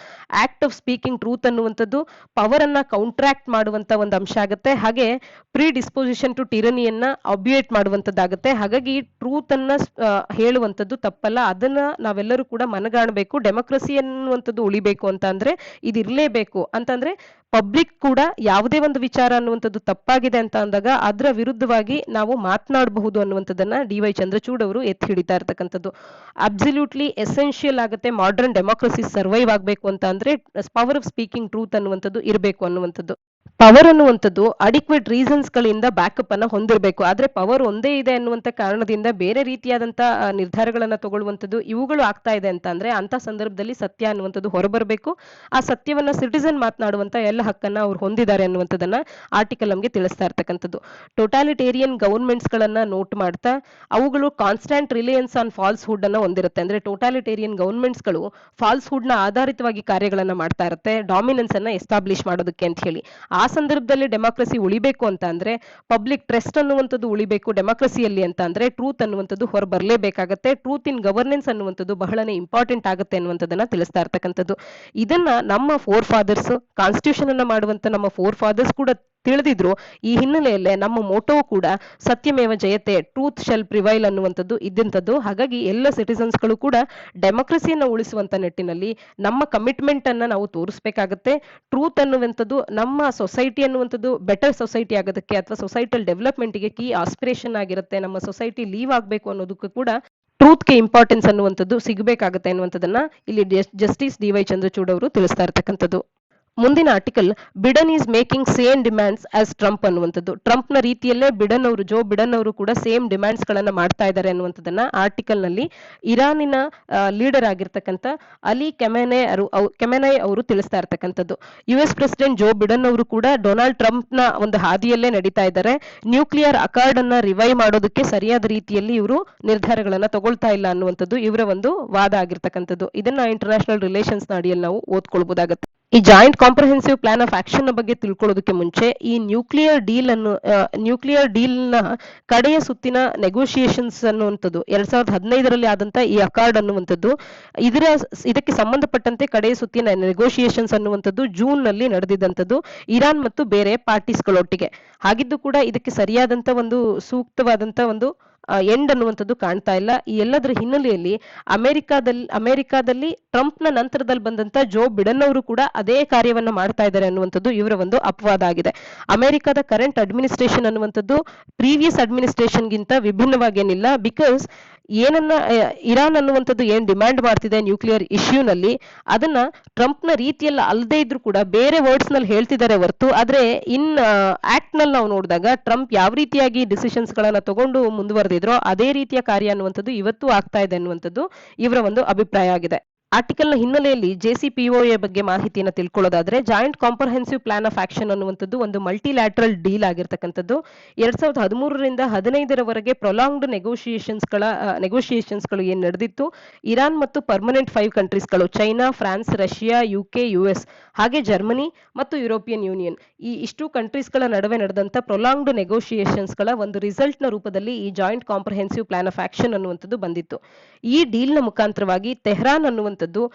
ಆಕ್ಟ್ ಆಫ್ ಸ್ಪೀಕಿಂಗ್ ಟ್ರೂತ್ ಅನ್ನುವಂಥದ್ದು ಪವರ್ ಅನ್ನ ಕೌಂಟ್ರಾಕ್ಟ್ ಮಾಡುವಂತ ಒಂದು ಅಂಶ ಆಗುತ್ತೆ. ಹಾಗೆ ಪ್ರೀ ಡಿಸ್ಪೋಸಿಷನ್ ಟು ಟಿರನಿಯನ್ನ ಅಬ್ಯುಯೇಟ್ ಮಾಡುವಂತದ್ದಾಗುತ್ತೆ. ಹಾಗಾಗಿ ಟ್ರೂತ್ ಅನ್ನ ಹೇಳುವಂಥದ್ದು ತಪ್ಪಲ್ಲ. ಅದನ್ನ ನಾವೆಲ್ಲರೂ ಕೂಡ ಮನಗಾಣಬೇಕು. ಡೆಮೋಕ್ರಸಿ ಅನ್ನುವಂಥದ್ದು ಉಳಿಬೇಕು ಅಂತ ಅಂದ್ರೆ ಇದಿರ್ಲೇಬೇಕು ಅಂತಂದ್ರೆ ಪಬ್ಲಿಕ್ ಕೂಡ ಯಾವುದೇ ಒಂದು ವಿಚಾರ ಅನ್ನುವಂಥದ್ದು ತಪ್ಪಾಗಿದೆ ಅಂತ ಅಂದಾಗ ಅದರ ವಿರುದ್ಧವಾಗಿ ನಾವು ಮಾತನಾಡಬಹುದು ಅನ್ನುವಂಥದ್ದನ್ನ ಡಿ.ವೈ. ಚಂದ್ರಚೂಡ್ ಅವರು ಎತ್ತಿ ಹಿಡಿತಾ ಇರ್ತಕ್ಕಂಥದ್ದು. ಅಬ್ಸಲ್ಯೂಟ್ಲಿ ಎಸೆನ್ಷಿಯಲ್ ಆಗುತ್ತೆ ಮಾಡರ್ನ್ ಡೆಮೋಕ್ರಸಿ ಸರ್ವೈವ್ ಆಗಬೇಕು ಅಂತ ಅಂದ್ರೆ ಪವರ್ ಆಫ್ ಸ್ಪೀಕಿಂಗ್ ಟ್ರೂತ್ ಅನ್ನುವಂಥದ್ದು ಇರಬೇಕು ಅನ್ನುವಂಥದ್ದು. ಪವರ್ ಅನ್ನುವಂಥದ್ದು ಅಡಿಕ್ವೇಟ್ ರೀಸನ್ಸ್ ಗಳಿಂದ ಬ್ಯಾಕಪ್ ಅನ್ನ ಹೊಂದಿರಬೇಕು. ಆದ್ರೆ ಪವರ್ ಒಂದೇ ಇದೆ ಅನ್ನುವಂತ ಕಾರಣದಿಂದ ಬೇರೆ ರೀತಿಯಾದಂತ ನಿರ್ಧಾರಗಳನ್ನ ತಗೊಳ್ಳುವಂಥದ್ದು ಇವುಗಳು ಆಗ್ತಾ ಇದೆ ಅಂತ ಅಂದ್ರೆ ಅಂತ ಸಂದರ್ಭದಲ್ಲಿ ಸತ್ಯ ಅನ್ನುವಂಥದ್ದು ಹೊರಬರಬೇಕು. ಆ ಸತ್ಯವನ್ನ ಸಿಟಿಸನ್ ಮಾತನಾಡುವಂತ ಎಲ್ಲ ಹಕ್ಕನ್ನ ಅವ್ರು ಹೊಂದಿದ್ದಾರೆ ಅನ್ನುವಂಥದ್ದನ್ನ ಆರ್ಟಿಕಲ್ ನಮಗೆ ತಿಳಿಸ್ತಾ ಇರ್ತಕ್ಕಂಥದ್ದು. ಟೋಟಾಲಿಟೇರಿಯನ್ ಗವರ್ಮೆಂಟ್ಸ್ ಗಳನ್ನ ನೋಟ್ ಮಾಡ್ತಾ ಅವುಗಳು ಕಾನ್ಸ್ಟೆಂಟ್ ರಿಲಯನ್ಸ್ ಆನ್ ಫಾಲ್ಸ್ ಹುಡ್ ಅನ್ನ ಹೊಂದಿರುತ್ತೆ. ಅಂದ್ರೆ ಟೋಟಾಲಿಟೇರಿಯನ್ ಗವರ್ಮೆಂಟ್ಸ್ ಗಳು ಫಾಲ್ಸ್ ಹುಡ್ ನ ಆಧಾರಿತವಾಗಿ ಕಾರ್ಯಗಳನ್ನ ಮಾಡ್ತಾ ಇರುತ್ತೆ ಡಾಮಿನೆನ್ಸ್ ಅನ್ನ ಎಸ್ಟಾಬ್ಲಿಷ್ ಮಾಡೋದಕ್ಕೆ ಅಂತ ಹೇಳಿ. ಆ ಸಂದರ್ಭದಲ್ಲಿ ಡೆಮೋಕ್ರಸಿ ಉಳಿಬೇಕು ಅಂತ ಅಂದ್ರೆ ಪಬ್ಲಿಕ್ ಟ್ರಸ್ಟ್ ಅನ್ನುವಂಥದ್ದು ಉಳಿಬೇಕು ಡೆಮೋಕ್ರಸಿಯಲ್ಲಿ ಅಂತ ಅಂದ್ರೆ ಟ್ರೂತ್ ಅನ್ನುವಂಥದ್ದು ಹೊರ ಬರಲೇಬೇಕಾಗತ್ತೆ. ಟ್ರೂತ್ ಇನ್ ಗವರ್ನೆನ್ಸ್ ಅನ್ನುವಂಥದ್ದು ಬಹಳನೇ ಇಂಪಾರ್ಟೆಂಟ್ ಆಗುತ್ತೆ ಅನ್ನುವಂಥದ್ದನ್ನ ತಿಳಿಸ್ತಾ ಇರ್ತಕ್ಕಂಥದ್ದು. ಇದನ್ನ ನಮ್ಮ ಫೋರ್ ಫಾದರ್ಸ್ ಕಾನ್ಸ್ಟಿಟ್ಯೂಷನ್ ಅನ್ನ ಮಾಡುವಂತ ನಮ್ಮ ಫೋರ್ ಫಾದರ್ಸ್ ಕೂಡ ತಿಳಿದಿದ್ರು ಈ ಹಿನ್ನೆಲೆಯಲ್ಲೇ ನಮ್ಮ ಮೋಟೋ ಕೂಡ ಸತ್ಯಮೇವ ಜಯತೆ, ಟ್ರೂತ್ ಶೆಲ್ ಪ್ರಿವೈಲ್ ಅನ್ನುವಂಥದ್ದು ಇದ್ದಂಥದ್ದು. ಹಾಗಾಗಿ ಎಲ್ಲ ಸಿಟಿಸನ್ಸ್ಗಳು ಕೂಡ ಡೆಮೋಕ್ರಸಿಯನ್ನು ಉಳಿಸುವಂತ ನಿಟ್ಟಿನಲ್ಲಿ ನಮ್ಮ ಕಮಿಟ್ಮೆಂಟ್ ಅನ್ನ ನಾವು ತೋರಿಸ್ಬೇಕಾಗತ್ತೆ. ಟ್ರೂತ್ ಅನ್ನುವಂಥದ್ದು ನಮ್ಮ ಸೊಸೈಟಿ ಅನ್ನುವಂಥದ್ದು ಬೆಟರ್ ಸೊಸೈಟಿ ಆಗೋದಕ್ಕೆ ಅಥವಾ ಸೊಸೈಟಲ್ ಡೆವಲಪ್ಮೆಂಟ್ಗೆ ಕೀ ಆಸ್ಪಿರೇಷನ್ ಆಗಿರುತ್ತೆ. ನಮ್ಮ ಸೊಸೈಟಿ ಲೀವ್ ಆಗಬೇಕು ಅನ್ನೋದಕ್ಕೂ ಕೂಡ ಟ್ರೂತ್ಗೆ ಇಂಪಾರ್ಟೆನ್ಸ್ ಅನ್ನುವಂಥದ್ದು ಸಿಗಬೇಕಾಗುತ್ತೆ ಅನ್ನುವಂಥದ್ದನ್ನ ಇಲ್ಲಿ ಜಸ್ಟಿಸ್ ಡಿ ವೈ ಚಂದ್ರಚೂಡ್ ಅವರು ತಿಳಿಸ್ತಾ ಇರ್ತಕ್ಕಂಥದ್ದು. ಮುಂದಿನ article, Biden is making same demands as Trump ಅನ್ನುವಂಥದ್ದು. ಟ್ರಂಪ್ನ ರೀತಿಯಲ್ಲೇ ಜೋ ಬಿಡನ್ ಅವರು ಕೂಡ ಸೇಮ್ ಡಿಮ್ಯಾಂಡ್ಸ್ ಗಳನ್ನ ಮಾಡ್ತಾ ಇದ್ದಾರೆ ಅನ್ನುವಂಥದ್ದನ್ನ ಆರ್ಟಿಕಲ್ ನಲ್ಲಿ ಇರಾನಿನ ಲೀಡರ್ ಆಗಿರ್ತಕ್ಕಂಥ ಅಲಿ ಕೆಮೆನೈ ಅವರು ತಿಳಿಸ್ತಾ ಇರ್ತಕ್ಕಂಥದ್ದು. US ಪ್ರೆಸಿಡೆಂಟ್ ಜೋ ಬಿಡನ್ ಅವರು ಕೂಡ ಡೊನಾಲ್ಡ್ ಟ್ರಂಪ್ ನ ಒಂದು ಹಾದಿಯಲ್ಲೇ ನಡೀತಾ ಇದ್ದಾರೆ. ನ್ಯೂಕ್ಲಿಯರ್ ಅಕಾರ್ಡ್ ಅನ್ನ ರಿವೈವ್ ಮಾಡೋದಕ್ಕೆ ಸರಿಯಾದ ರೀತಿಯಲ್ಲಿ ಇವರು ನಿರ್ಧಾರಗಳನ್ನ ತಗೊಳ್ತಾ ಇಲ್ಲ ಅನ್ನುವಂಥದ್ದು ಇವರ ಒಂದು ವಾದ ಆಗಿರ್ತಕ್ಕಂಥದ್ದು. ಇದನ್ನ ಇಂಟರ್ನ್ಯಾಷನಲ್ ರಿಲೇಷನ್ಸ್ ನ ಅಡಿಯಲ್ಲಿ ನಾವು ಓದ್ಕೊಳ್ಬಹುದಾಗುತ್ತೆ. ಈ joint comprehensive plan of action ಬಗ್ಗೆ ತಿಳ್ಕೊಳ್ಳೋದಕ್ಕೆ ಮುಂಚೆ ಈ ನ್ಯೂಕ್ಲಿಯರ್ ಡೀಲ್ ನ ಕಡೆಯ ಸುತ್ತಿನ ನೆಗೋಷಿಯೇಷನ್ಸ್ ಅನ್ನುವಂಥದ್ದು 2015ರಲ್ಲಿ ಆದಂತ ಈ ಅಕಾರ್ಡ್ ಅನ್ನುವಂಥದ್ದು ಇದಕ್ಕೆ ಸಂಬಂಧಪಟ್ಟಂತೆ ಕಡೆಯ ಸುತ್ತಿನ ನೆಗೋಷಿಯೇಷನ್ಸ್ ಅನ್ನುವಂಥದ್ದು ಜೂನ್ ನಲ್ಲಿ ನಡೆದಿದ್ದಂಥದ್ದು ಇರಾನ್ ಮತ್ತು ಬೇರೆ ಪಾರ್ಟೀಸ್ಗಳೊಟ್ಟಿಗೆ. ಹಾಗಿದ್ದು ಕೂಡ ಇದಕ್ಕೆ ಸರಿಯಾದಂತ ಒಂದು ಸೂಕ್ತವಾದಂತ ಒಂದು ಎಂಡ್ ಅನ್ನುವಂಥದ್ದು ಕಾಣ್ತಾ ಇಲ್ಲ. ಈ ಎಲ್ಲದರ ಹಿನ್ನೆಲೆಯಲ್ಲಿ ಅಮೆರಿಕಾದಲ್ಲಿ ಟ್ರಂಪ್ನ ನಂತರದಲ್ಲಿ ಬಂದಂತ ಜೋ ಬಿಡನ್ ಅವರು ಕೂಡ ಅದೇ ಕಾರ್ಯವನ್ನ ಮಾಡ್ತಾ ಇದ್ದಾರೆ ಅನ್ನುವಂಥದ್ದು ಇವರ ಒಂದು ಅಪವಾದ ಆಗಿದೆ. ಅಮೆರಿಕದ ಕರೆಂಟ್ ಅಡ್ಮಿನಿಸ್ಟ್ರೇಷನ್ ಅನ್ನುವಂಥದ್ದು ಪ್ರೀವಿಯಸ್ ಅಡ್ಮಿನಿಸ್ಟ್ರೇಷನ್ ಗಿಂತ ವಿಭಿನ್ನವಾಗಿ ಏನಿಲ್ಲ. ಬಿಕಾಸ್ ಇರಾನ್ ಅನ್ನುವಂಥದ್ದು ಏನ್ ಡಿಮ್ಯಾಂಡ್ ಮಾಡ್ತಿದೆ ನ್ಯೂಕ್ಲಿಯರ್ ಇಶ್ಯೂನಲ್ಲಿ ಅದನ್ನ ಟ್ರಂಪ್ನ ರೀತಿಯಲ್ಲಿ ಅಲ್ಲದೆ ಇದ್ರು ಕೂಡ ಬೇರೆ ವರ್ಡ್ಸ್ ನಲ್ಲಿ ಹೇಳ್ತಿದ್ದಾರೆ ಹೊರತು, ಆದ್ರೆ ಆಕ್ಟ್ ನಲ್ಲಿ ನಾವು ನೋಡಿದಾಗ ಟ್ರಂಪ್ ಯಾವ ರೀತಿಯಾಗಿ ಡಿಸಿಷನ್ಸ್ ಗಳನ್ನ ತಗೊಂಡು ಮುಂದುವರೆದಿದ್ರೋ ಅದೇ ರೀತಿಯ ಕಾರ್ಯ ಅನ್ನುವಂಥದ್ದು ಇವತ್ತು ಆಗ್ತಾ ಇದೆ ಅನ್ನುವಂಥದ್ದು ಇವರ ಒಂದು ಅಭಿಪ್ರಾಯ ಆಗಿದೆ. ಆರ್ಟಿಕಲ್ ನ ಹಿನ್ನೆಲೆಯಲ್ಲಿ JCPOA ಬಗ್ಗೆ ಮಾಹಿತಿಯನ್ನು ತಿಳ್ಕೊಳ್ಳೋದಾದ್ರೆ, joint comprehensive plan of action ಅನ್ನುವಂಥದ್ದು ಒಂದು ಮಲ್ಟಿಲ್ಯಾಟ್ರಲ್ ಡೀಲ್ ಆಗಿರ್ತಕ್ಕಂಥದ್ದು. 2013ರಿಂದ 15ರವರೆಗೆ ಪ್ರೊಲಾಂಗ್ಡ್ ನೆಗೋಷಿಯೇಷನ್ಸ್ಗಳು ಏನ್ ನಡೆದಿತ್ತು, ಇರಾನ್ ಮತ್ತು ಪರ್ಮನೆಂಟ್ 5 ಕಂಟ್ರೀಸ್ಗಳು China, France, Russia, UK, US ಹಾಗೆ ಜರ್ಮನಿ ಮತ್ತು ಯುರೋಪಿಯನ್ ಯೂನಿಯನ್ ಈ ಇಷ್ಟು ಕಂಟ್ರೀಸ್ಗಳ ನಡುವೆ ನಡೆದಂತ ಪ್ರೊಲಾಂಗ್ಡ್ ನೆಗೋಷಿಯೇಷನ್ಸ್ಗಳ ಒಂದು ರಿಸಲ್ಟ್ ನ ರೂಪದಲ್ಲಿ ಈ joint comprehensive plan of action ಅನ್ನುವಂಥದ್ದು ಬಂದಿತ್ತು. ಈ ಡೀಲ್ ನ ಮುಖಾಂತರವಾಗಿ ತೆಹರಾನ್ ಅನ್ನುವಂಥದ್ದು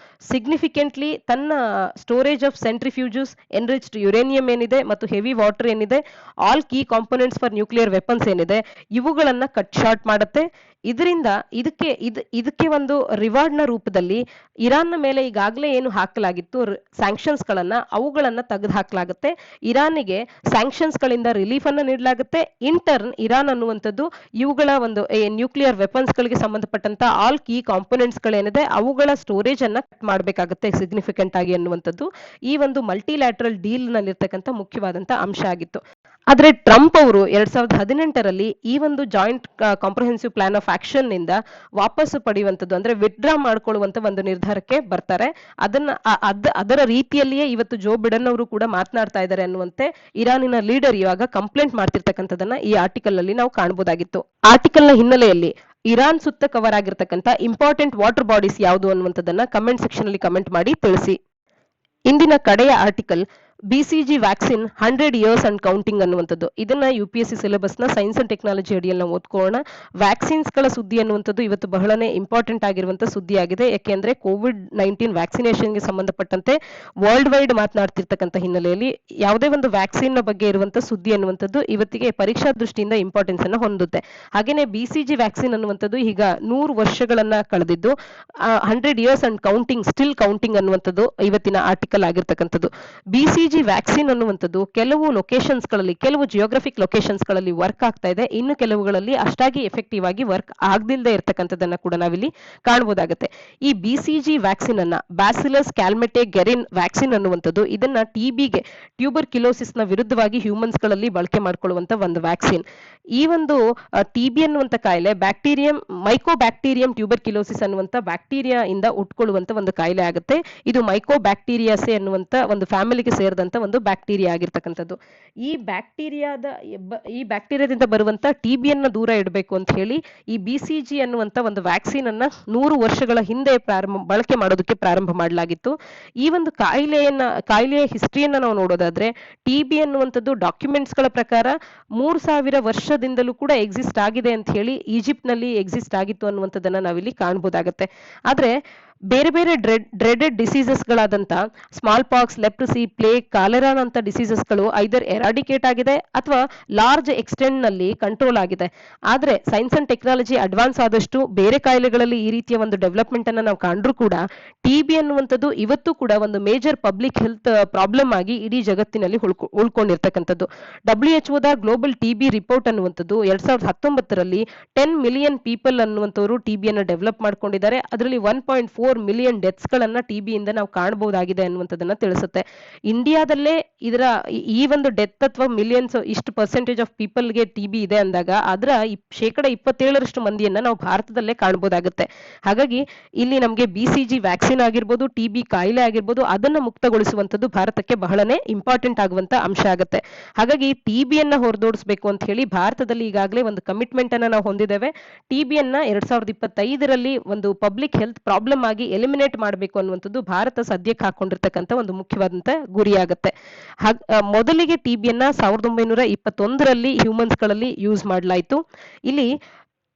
ಸಿಗ್ನಿಫಿಕೆಂಟ್ಲಿ ತನ್ನ ಸ್ಟೋರೇಜ್ ಆಫ್ ಸೆಂಟ್ರಿಫ್ಯೂಜಸ್, ಎನ್ರಿಚ್ಡ್ ಯುರೇನಿಯಂ ಏನಿದೆ ಮತ್ತು ಹೆವಿ ವಾಟರ್ ಏನಿದೆ, all key components for nuclear weapons ಏನಿದೆ ಇವುಗಳನ್ನ ಕಟ್ ಶಾರ್ಟ್ ಮಾಡುತ್ತೆ. ಇದರಿಂದ ಇದಕ್ಕೆ ಒಂದು ರಿವಾರ್ಡ್ ನ ರೂಪದಲ್ಲಿ ಇರಾನ್ನ ಮೇಲೆ ಈಗಾಗಲೇ ಏನು ಹಾಕಲಾಗಿತ್ತು ಸ್ಯಾಂಕ್ಷನ್ಸ್ ಅವುಗಳನ್ನ ತೆಗೆದು ಹಾಕಲಾಗುತ್ತೆ. ಇರಾನಿಗೆ ಸ್ಯಾಂಕ್ಷನ್ಸ್ ಗಳಿಂದ ರಿಲೀಫ್ ಅನ್ನ ನೀಡಲಾಗುತ್ತೆ. ಇಂಟರ್ನ್ ಇರಾನ್ ಅನ್ನುವಂಥದ್ದು ಇವುಗಳ ಒಂದು ನ್ಯೂಕ್ಲಿಯರ್ ವೆಪನ್ಸ್ ಗಳಿಗೆ ಸಂಬಂಧಪಟ್ಟಂತ ಆಲ್ ಕೀ ಕಾಂಪೋನೆಂಟ್ಸ್ ಗಳೇನಿದೆ ಅವುಗಳ ಸ್ಟೋರೇಜ್ ಅನ್ನ ಕಟ್ ಮಾಡಬೇಕಾಗುತ್ತೆ ಸಿಗ್ನಿಫಿಕೆಂಟ್ ಆಗಿ ಅನ್ನುವಂಥದ್ದು ಈ ಒಂದು ಮಲ್ಟಿಲ್ಯಾಟ್ರಲ್ ಡೀಲ್ ನಲ್ಲಿರ್ತಕ್ಕಂಥ ಮುಖ್ಯವಾದಂತ ಅಂಶ ಆಗಿತ್ತು. ಆದ್ರೆ ಟ್ರಂಪ್ ಅವರು 2018ರಲ್ಲಿ ಈ ಒಂದು joint comprehensive plan of action ನಿಂದ ವಾಪಸ್ ಪಡೆಯುವಂಥದ್ದು ಅಂದ್ರೆ ವಿತ್ಡ್ರಾ ಮಾಡ್ಕೊಳ್ಳುವಂತ ಒಂದು ನಿರ್ಧಾರಕ್ಕೆ ಬರ್ತಾರೆ. ಅದರ ರೀತಿಯಲ್ಲಿಯೇ ಇವತ್ತು ಜೋ ಬಿಡನ್ ಅವರು ಕೂಡ ಮಾತನಾಡ್ತಾ ಇದ್ದಾರೆ ಅನ್ನುವಂತೆ ಇರಾನಿನ ಲೀಡರ್ ಇವಾಗ ಕಂಪ್ಲೇಂಟ್ ಮಾಡ್ತಿರ್ತಕ್ಕಂಥದನ್ನ ಈ ಆರ್ಟಿಕಲ್ ನಲ್ಲಿ ನಾವು ಕಾಣಬಹುದಾಗಿತ್ತು. ಆರ್ಟಿಕಲ್ ನ ಹಿನ್ನೆಲೆಯಲ್ಲಿ ಇರಾನ್ ಸುತ್ತ ಕವರ್ ಆಗಿರ್ತಕ್ಕಂಥ ಇಂಪಾರ್ಟೆಂಟ್ ವಾಟರ್ ಬಾಡೀಸ್ ಯಾವುದು ಅನ್ನುವಂಥದ್ದನ್ನ ಕಮೆಂಟ್ ಸೆಕ್ಷನ್ ಅಲ್ಲಿ ಕಮೆಂಟ್ ಮಾಡಿ ತಿಳಿಸಿ. ಇಂದಿನ ಕಡೆಯ article BCG vaccine 100 years and counting ಅನ್ನುವಂಥದ್ದು. ಇದನ್ನ UPSC ಸಿಲೆಬಸ್ ನ ಸೈನ್ಸ್ ಅಂಡ್ ಟೆಕ್ನಾಲಜಿ ಅಡಿಯಲ್ಲಿ ನಾವು ಓದ್ಕೊಳ್ಳೋಣ. ವ್ಯಾಕ್ಸಿನ್ಸ್ ಗಳ ಸುದ್ದಿ ಅನ್ನುವಂಥದ್ದು ಇವತ್ತು ಬಹಳನೇ ಇಂಪಾರ್ಟೆಂಟ್ ಆಗಿರುವಂತಹ ಸುದ್ದಿ ಆಗಿದೆ. ಯಾಕೆಂದ್ರೆ COVID-19 ವ್ಯಾಕ್ಸಿನೇಷನ್ ಗೆ ಸಂಬಂಧಪಟ್ಟಂತೆ ವರ್ಲ್ಡ್ ವೈಡ್ ಮಾತನಾಡ್ತಿರ್ತಕ್ಕಂಥ ಹಿನ್ನೆಲೆಯಲ್ಲಿ ಯಾವುದೇ ಒಂದು ವ್ಯಾಕ್ಸಿನ್ ನ ಬಗ್ಗೆ ಇರುವಂತಹ ಸುದ್ದಿ ಅನ್ನುವಂಥದ್ದು ಇವತ್ತಿಗೆ ಪರೀಕ್ಷಾ ದೃಷ್ಟಿಯಿಂದ ಇಂಪಾರ್ಟೆನ್ಸ್ ಅನ್ನು ಹೊಂದುತ್ತೆ. ಹಾಗೇನೆ BCG ವ್ಯಾಕ್ಸಿನ್ ಅನ್ನುವಂಥದ್ದು ಈಗ 100 ವರ್ಷಗಳನ್ನ ಕಳೆದಿದ್ದು 100 years and counting, still counting ಅನ್ನುವಂಥದ್ದು ಇವತ್ತಿನ ಆರ್ಟಿಕಲ್ ಆಗಿರ್ತಕ್ಕಂಥದ್ದು. BCG ವ್ಯಾಕ್ಸಿನ್ ಅನ್ನುವಂಥದ್ದು ಕೆಲವು ಲೊಕೇಶನ್ಸ್ ಗಳಲ್ಲಿ, ಕೆಲವು ಜಿಯೋಗ್ರಫಿಕ್ ಲೊಕೇಶನ್ಸ್ ಗಳಲ್ಲಿ ವರ್ಕ್ ಆಗ್ತಾ ಇದೆ, ಇನ್ನು ಕೆಲವುಗಳಲ್ಲಿ ಅಷ್ಟಾಗಿ ಎಫೆಕ್ಟಿವ್ ಆಗಿ ವರ್ಕ್ ಆಗದಿಲ್ಲದೆ ಇರತಕ್ಕಂಥದ್ದನ್ನ ಕೂಡ ನಾವಿಲ್ಲಿ ಕಾಣಬಹುದಾಗುತ್ತೆ. ಈ BCG ವ್ಯಾಕ್ಸಿನ್ ಅನ್ನ ಬ್ಯಾಸಿಲಸ್ ಕ್ಯಾಲ್ಮೆಟೆಗೆರಿನ್ ವ್ಯಾಕ್ಸಿನ್ ಅನ್ನುವಂಥದ್ದು ಇದನ್ನ TBಗೆ, ಟ್ಯೂಬರ್ಕ್ಯುಲೋಸಿಸ್ ನ ವಿರುದ್ಧವಾಗಿ ಹ್ಯೂಮನ್ಸ್ ಗಳಲ್ಲಿ ಬಳಕೆ ಮಾಡ್ಕೊಳ್ಳುವಂತ ಒಂದು ವ್ಯಾಕ್ಸಿನ್. ಈ ಒಂದು TB ಅನ್ನುವಂತ ಕಾಯಿಲೆ ಮೈಕೋಬ್ಯಾಕ್ಟೀರಿಯಂ ಟ್ಯೂಬರ್ಕ್ಯುಲೋಸಿಸ್ ಅನ್ನುವಂತ ಬ್ಯಾಕ್ಟೀರಿಯಾ ಇಂದ ಉಟ್ಕೊಳ್ಳುವಂತ ಒಂದು ಕಾಯಿಲೆ ಆಗುತ್ತೆ. ಇದು ಮೈಕೋಬ್ಯಾಕ್ಟೀರಿಯಾಸೆ ಅನ್ನುವಂತ ಒಂದು ಫ್ಯಾಮಿಲಿಗೆ ಸೇರಿದಂತ ಒಂದು ಬ್ಯಾಕ್ಟೀರಿಯಾ ಆಗಿರ್ತಕ್ಕಂಥದ್ದು. ಈ ಬ್ಯಾಕ್ಟೀರಿಯಾದಿಂದ ಬರುವಂತ TBಯನ್ನ ದೂರ ಇಡಬೇಕು ಅಂತ ಹೇಳಿ ಈ BCG ಅನ್ನುವಂತ ಒಂದು ವ್ಯಾಕ್ಸಿನ್ ಅನ್ನ 100 ವರ್ಷಗಳ ಹಿಂದೆ ಬಳಕೆ ಮಾಡೋದಕ್ಕೆ ಪ್ರಾರಂಭ ಮಾಡಲಾಗಿತ್ತು. ಈ ಒಂದು ಕಾಯಿಲೆಯ ಹಿಸ್ಟ್ರಿಯನ್ನ ನಾವು ನೋಡೋದಾದ್ರೆ TB ಅನ್ನುವಂಥದ್ದು ಡಾಕ್ಯುಮೆಂಟ್ಸ್ ಗಳ ಪ್ರಕಾರ 3000 ವರ್ಷದಿಂದಲೂ ಕೂಡ ಎಕ್ಸಿಸ್ಟ್ ಆಗಿದೆ ಅಂತ ಹೇಳಿ ಈಜಿಪ್ಟ್ ನಲ್ಲಿ ಎಕ್ಸಿಸ್ಟ್ ಆಗಿತ್ತು ಅನ್ನುವಂಥದ್ದನ್ನ ನಾವಿಲ್ಲಿ ಕಾಣಬಹುದಾಗತ್ತೆ. ಆದ್ರೆ ಬೇರೆ ಬೇರೆ ಡ್ರೆಡೆಡ್ ಡಿಸೀಸಸ್ಗಳಾದಂಥ small pox, leprosy, plague, cholera ಅಂತ ಡಿಸೀಸಸ್ಗಳು ಐದರ್ ಎರಾಡಿಕೇಟ್ ಆಗಿದೆ ಅಥವಾ ಲಾರ್ಜ್ ಎಕ್ಸ್ಟೆಂಡ್ ನಲ್ಲಿ ಕಂಟ್ರೋಲ್ ಆಗಿದೆ. ಆದ್ರೆ ಸೈನ್ಸ್ ಅಂಡ್ ಟೆಕ್ನಾಲಜಿ ಅಡ್ವಾನ್ಸ್ ಆದಷ್ಟು ಬೇರೆ ಕಾಯಿಲೆಗಳಲ್ಲಿ ಈ ರೀತಿಯ ಒಂದು ಡೆವಲಪ್ಮೆಂಟ್ ಅನ್ನ ನಾವು ಕಂಡ್ರೂ ಕೂಡ ಟಿಬಿ ಅನ್ನುವಂಥದ್ದು ಇವತ್ತು ಕೂಡ ಒಂದು ಮೇಜರ್ ಪಬ್ಲಿಕ್ ಹೆಲ್ತ್ ಪ್ರಾಬ್ಲಮ್ ಆಗಿ ಇಡೀ ಜಗತ್ತಿನಲ್ಲಿ ಉಳ್ಕೊಂಡಿರ್ತಕ್ಕಂಥದ್ದು. WHO the global TB report ಅನ್ನುವಂಥದ್ದು 2019ರಲ್ಲಿ 10 ಮಿಲಿಯನ್ ಪೀಪಲ್ ಅನ್ನುವಂಥವ್ರು ಟಿಬಿಯನ್ನು ಡೆವಲಪ್ ಮಾಡ್ಕೊಂಡಿದ್ದಾರೆ. ಅದರಲ್ಲಿ 1.4 ಮಿಲಿಯನ್ ಡೆತ್ಸ್ ಗಳನ್ನ ಟಿಬಿಯಿಂದ ನಾವು ಕಾಣಬಹುದಾಗಿದೆ ಅನ್ನುವಂಥದ್ದನ್ನ ತಿಳಿಸುತ್ತೆ. ಇಂಡಿಯಾದಲ್ಲೇ ಇದರ ಈ ಒಂದು ಡೆತ್ ಅಥವಾ ಮಿಲಿಯನ್ಸ್ ಇಷ್ಟು ಪರ್ಸೆಂಟೇಜ್ ಆಫ್ ಪೀಪಲ್ಗೆ ಟಿಬಿ ಇದೆ ಅಂದಾಗ ಅದರ 27% ಮಂದಿಯನ್ನ ನಾವು ಭಾರತದಲ್ಲೇ ಕಾಣಬಹುದಾಗುತ್ತೆ. ಹಾಗಾಗಿ ಇಲ್ಲಿ ನಮಗೆ BCG ವ್ಯಾಕ್ಸಿನ್ ಆಗಿರ್ಬೋದು, ಟಿಬಿ ಕಾಯಿಲೆ ಆಗಿರ್ಬೋದು, ಅದನ್ನ ಮುಕ್ತಗೊಳಿಸುವಂಥದ್ದು ಭಾರತಕ್ಕೆ ಬಹಳನೇ ಇಂಪಾರ್ಟೆಂಟ್ ಆಗುವಂತ ಅಂಶ ಆಗುತ್ತೆ. ಹಾಗಾಗಿ ಟಿಬಿಯನ್ನ ಹೊರದೋಡಿಸಬೇಕು ಅಂತ ಹೇಳಿ ಭಾರತದಲ್ಲಿ ಈಗಾಗಲೇ ಒಂದು ಕಮಿಟ್ಮೆಂಟ್ ಅನ್ನ ನಾವು ಹೊಂದಿದ್ದೇವೆ. ಟಿಬಿಯನ್ನ 2025ರಲ್ಲಿ ಒಂದು ಪಬ್ಲಿಕ್ ಹೆಲ್ತ್ ಪ್ರಾಬ್ಲಮ್ ಆಗಿ ಎಲಿಮಿನೇಟ್ ಮಾಡಬೇಕು ಅನ್ನುವಂಥದ್ದು ಭಾರತ ಸದ್ಯಕ್ಕೆ ಹಾಕೊಂಡಿರ್ತಕ್ಕಂಥ ಒಂದು ಮುಖ್ಯವಾದಂತ ಗುರಿಯಾಗುತ್ತೆ. ಮೊದಲಿಗೆ ಟಿಬಿಯನ್ನ 1921ರಲ್ಲಿ ಹ್ಯೂಮನ್ಸ್ ಗಳಲ್ಲಿ ಯೂಸ್ ಮಾಡಲಾಯಿತು. ಇಲ್ಲಿ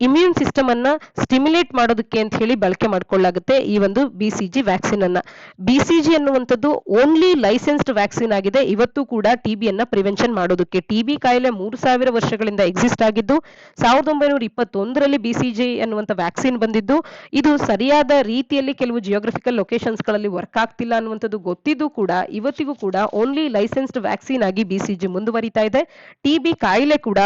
ಇಮ್ಯೂನ್ ಸಿಸ್ಟಮ್ ಅನ್ನ ಸ್ಟಿಮ್ಯುಲೇಟ್ ಮಾಡೋದಕ್ಕೆ ಅಂತ ಹೇಳಿ ಬಳಕೆ ಮಾಡ್ಕೊಳ್ಳಾಗುತ್ತೆ ಈ ಒಂದು BCG ವ್ಯಾಕ್ಸಿನ್ ಅನ್ನ. BCG ಅನ್ನುವಂಥದ್ದು ಓನ್ಲಿ ಲೈಸೆನ್ಸ್ಡ್ ವ್ಯಾಕ್ಸಿನ್ ಆಗಿದೆ ಇವತ್ತು ಕೂಡ ಟಿಬಿಯನ್ನ ಪ್ರಿವೆನ್ಷನ್ ಮಾಡೋದಕ್ಕೆ. ಟಿಬಿ ಕಾಯಿಲೆ 3000 ವರ್ಷಗಳಿಂದ ಎಕ್ಸಿಸ್ಟ್ ಆಗಿದ್ದು 1921ರಲ್ಲಿ BCG ಅನ್ನುವಂಥ ವ್ಯಾಕ್ಸಿನ್ ಬಂದಿದ್ದು, ಇದು ಸರಿಯಾದ ರೀತಿಯಲ್ಲಿ ಕೆಲವು ಜಿಯೋಗ್ರಫಿಕಲ್ ಲೊಕೇಶನ್ಸ್ ಗಳಲ್ಲಿ ವರ್ಕ್ ಆಗ್ತಿಲ್ಲ ಅನ್ನುವಂಥದ್ದು ಗೊತ್ತಿದ್ದು ಕೂಡ ಇವತ್ತಿಗೂ ಕೂಡ ಓನ್ಲಿ ಲೈಸೆನ್ಸ್ಡ್ ವ್ಯಾಕ್ಸಿನ್ ಆಗಿ BCG ಮುಂದುವರಿತಾ ಇದೆ. ಟಿಬಿ ಕಾಯಿಲೆ ಕೂಡ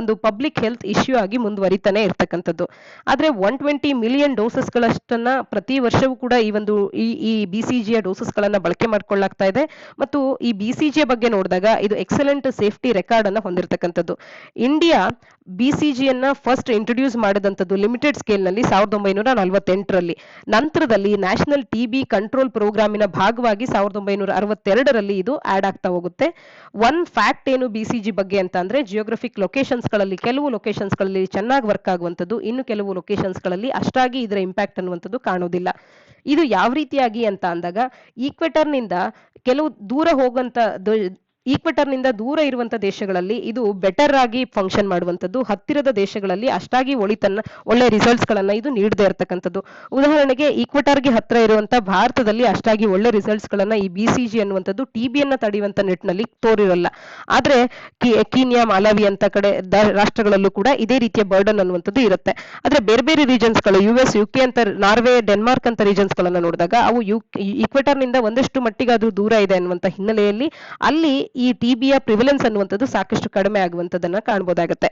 ಒಂದು ಪಬ್ಲಿಕ್ ಹೆಲ್ತ್ ಇಶ್ಯೂ ಆಗಿ ಮುಂದುವರಿತಾ ಇರ್ತಕ್ಕಂಥದ್ದು. ಆದ್ರೆ 120 ಮಿಲಿಯನ್ ಡೋಸಸ್ ಗಳಷ್ಟನ್ನ ಪ್ರತಿ ವರ್ಷವೂ ಕೂಡ ಈ BCG ಡೋಸಸ್ ಗಳನ್ನ ಬಳಕೆ ಮಾಡ್ಕೊಳ್ಳಾಗ್ತಾ ಇದೆ. ಮತ್ತು ಈ BCG ಬಗ್ಗೆ ನೋಡಿದಾಗ ಇದು ಎಕ್ಸಲೆಂಟ್ ಸೇಫ್ಟಿ ರೆಕಾರ್ಡ್ ಅನ್ನ ಹೊಂದಿರತಕ್ಕಂಥದ್ದು. ಇಂಡಿಯಾ BCG ಅನ್ನ ಫಸ್ಟ್ ಇಂಟ್ರೊಡ್ಯೂಸ್ ಮಾಡಿದಂಥದ್ದು ಲಿಮಿಟೆಡ್ ಸ್ಕೇಲ್ ನಲ್ಲಿ 1948ರಲ್ಲಿ. ನಂತರದಲ್ಲಿ ನ್ಯಾಷನಲ್ ಟಿಬಿ ಕಂಟ್ರೋಲ್ ಪ್ರೋಗ್ರಾಮಿನ ಭಾಗವಾಗಿ 1962ರಲ್ಲಿ ಇದು ಆಡ್ ಆಗ್ತಾ ಹೋಗುತ್ತೆ. ಒನ್ ಫ್ಯಾಕ್ಟ್ ಏನು BCG ಬಗ್ಗೆ ಅಂತ ಅಂದ್ರೆ ಜಿಯೋಗ್ರಫಿಕ್ ಲೊಕೇಶನ್ಸ್ ಗಳಲ್ಲಿ ಕೆಲವು ಲೊಕೇಶನ್ಸ್ ಗಳಲ್ಲಿ ಚೆನ್ನಾಗಿ ವರ್ಕ್ ಆಗುವಂಥದ್ದು, ಇನ್ನು ಕೆಲವು ಲೊಕೇಶನ್ಸ್ ಗಳಲ್ಲಿ ಅಷ್ಟಾಗಿ ಇದರ ಇಂಪ್ಯಾಕ್ಟ್ ಅನ್ನುವಂಥದ್ದು ಕಾಣೋದಿಲ್ಲ. ಇದು ಯಾವ ರೀತಿಯಾಗಿ ಅಂತ ಅಂದಾಗ ಈಕ್ವೆಟರ್ನಿಂದ ಕೆಲವು ದೂರ ಹೋಗುವಂತ ಈಕ್ವೆಟರ್ನಿಂದ ದೂರ ಇರುವಂತ ದೇಶಗಳಲ್ಲಿ ಇದು ಬೆಟರ್ ಆಗಿ ಫಂಕ್ಷನ್ ಮಾಡುವಂಥದ್ದು, ಹತ್ತಿರದ ದೇಶಗಳಲ್ಲಿ ಅಷ್ಟಾಗಿ ಒಳ್ಳೆ ರಿಸಲ್ಟ್ಸ್ ಗಳನ್ನ ಇದು ನೀಡದೇ ಇರತಕ್ಕಂಥದ್ದು. ಉದಾಹರಣೆಗೆ ಈಕ್ವೆಟರ್ಗೆ ಹತ್ರ ಇರುವಂತ ಭಾರತದಲ್ಲಿ ಅಷ್ಟಾಗಿ ಒಳ್ಳೆ ರಿಸಲ್ಟ್ಸ್ ಗಳನ್ನ ಈ BCG ಅನ್ನುವಂಥದ್ದು ಟಿಬಿಯನ್ನ ತಡೆಯುವಂತ ನಿಟ್ಟಿನಲ್ಲಿ ತೋರಿರಲ್ಲ. ಆದ್ರೆ ಕೀನ್ಯಾ, ಮಾಲಾವಿ ಅಂತ ಕಡೆ ರಾಷ್ಟ್ರಗಳಲ್ಲೂ ಕೂಡ ಇದೇ ರೀತಿಯ ಬರ್ಡನ್ ಅನ್ನುವಂಥದ್ದು ಇರುತ್ತೆ. ಆದ್ರೆ ಬೇರೆ ಬೇರೆ ರೀಜನ್ಸ್ ಗಳು US, UK ಅಂತ, ನಾರ್ವೆ, ಡೆನ್ಮಾರ್ಕ್ ಅಂತ ರೀಜನ್ಸ್ ಗಳನ್ನ ನೋಡಿದಾಗ ಅವು ಈಕ್ವೆಟರ್ನಿಂದ ಒಂದಷ್ಟು ಮಟ್ಟಿಗೆ ಅದು ದೂರ ಇದೆ ಅನ್ನುವಂತ ಹಿನ್ನೆಲೆಯಲ್ಲಿ ಅಲ್ಲಿ ಈ ಟಿಬಿಯ ಪ್ರಿವಿಲೆನ್ಸ್ ಅನ್ನುವಂಥದ್ದು ಸಾಕಷ್ಟು ಕಡಿಮೆ ಆಗುವಂತದನ್ನ ಕಾಣಬಹುದಾಗುತ್ತೆ.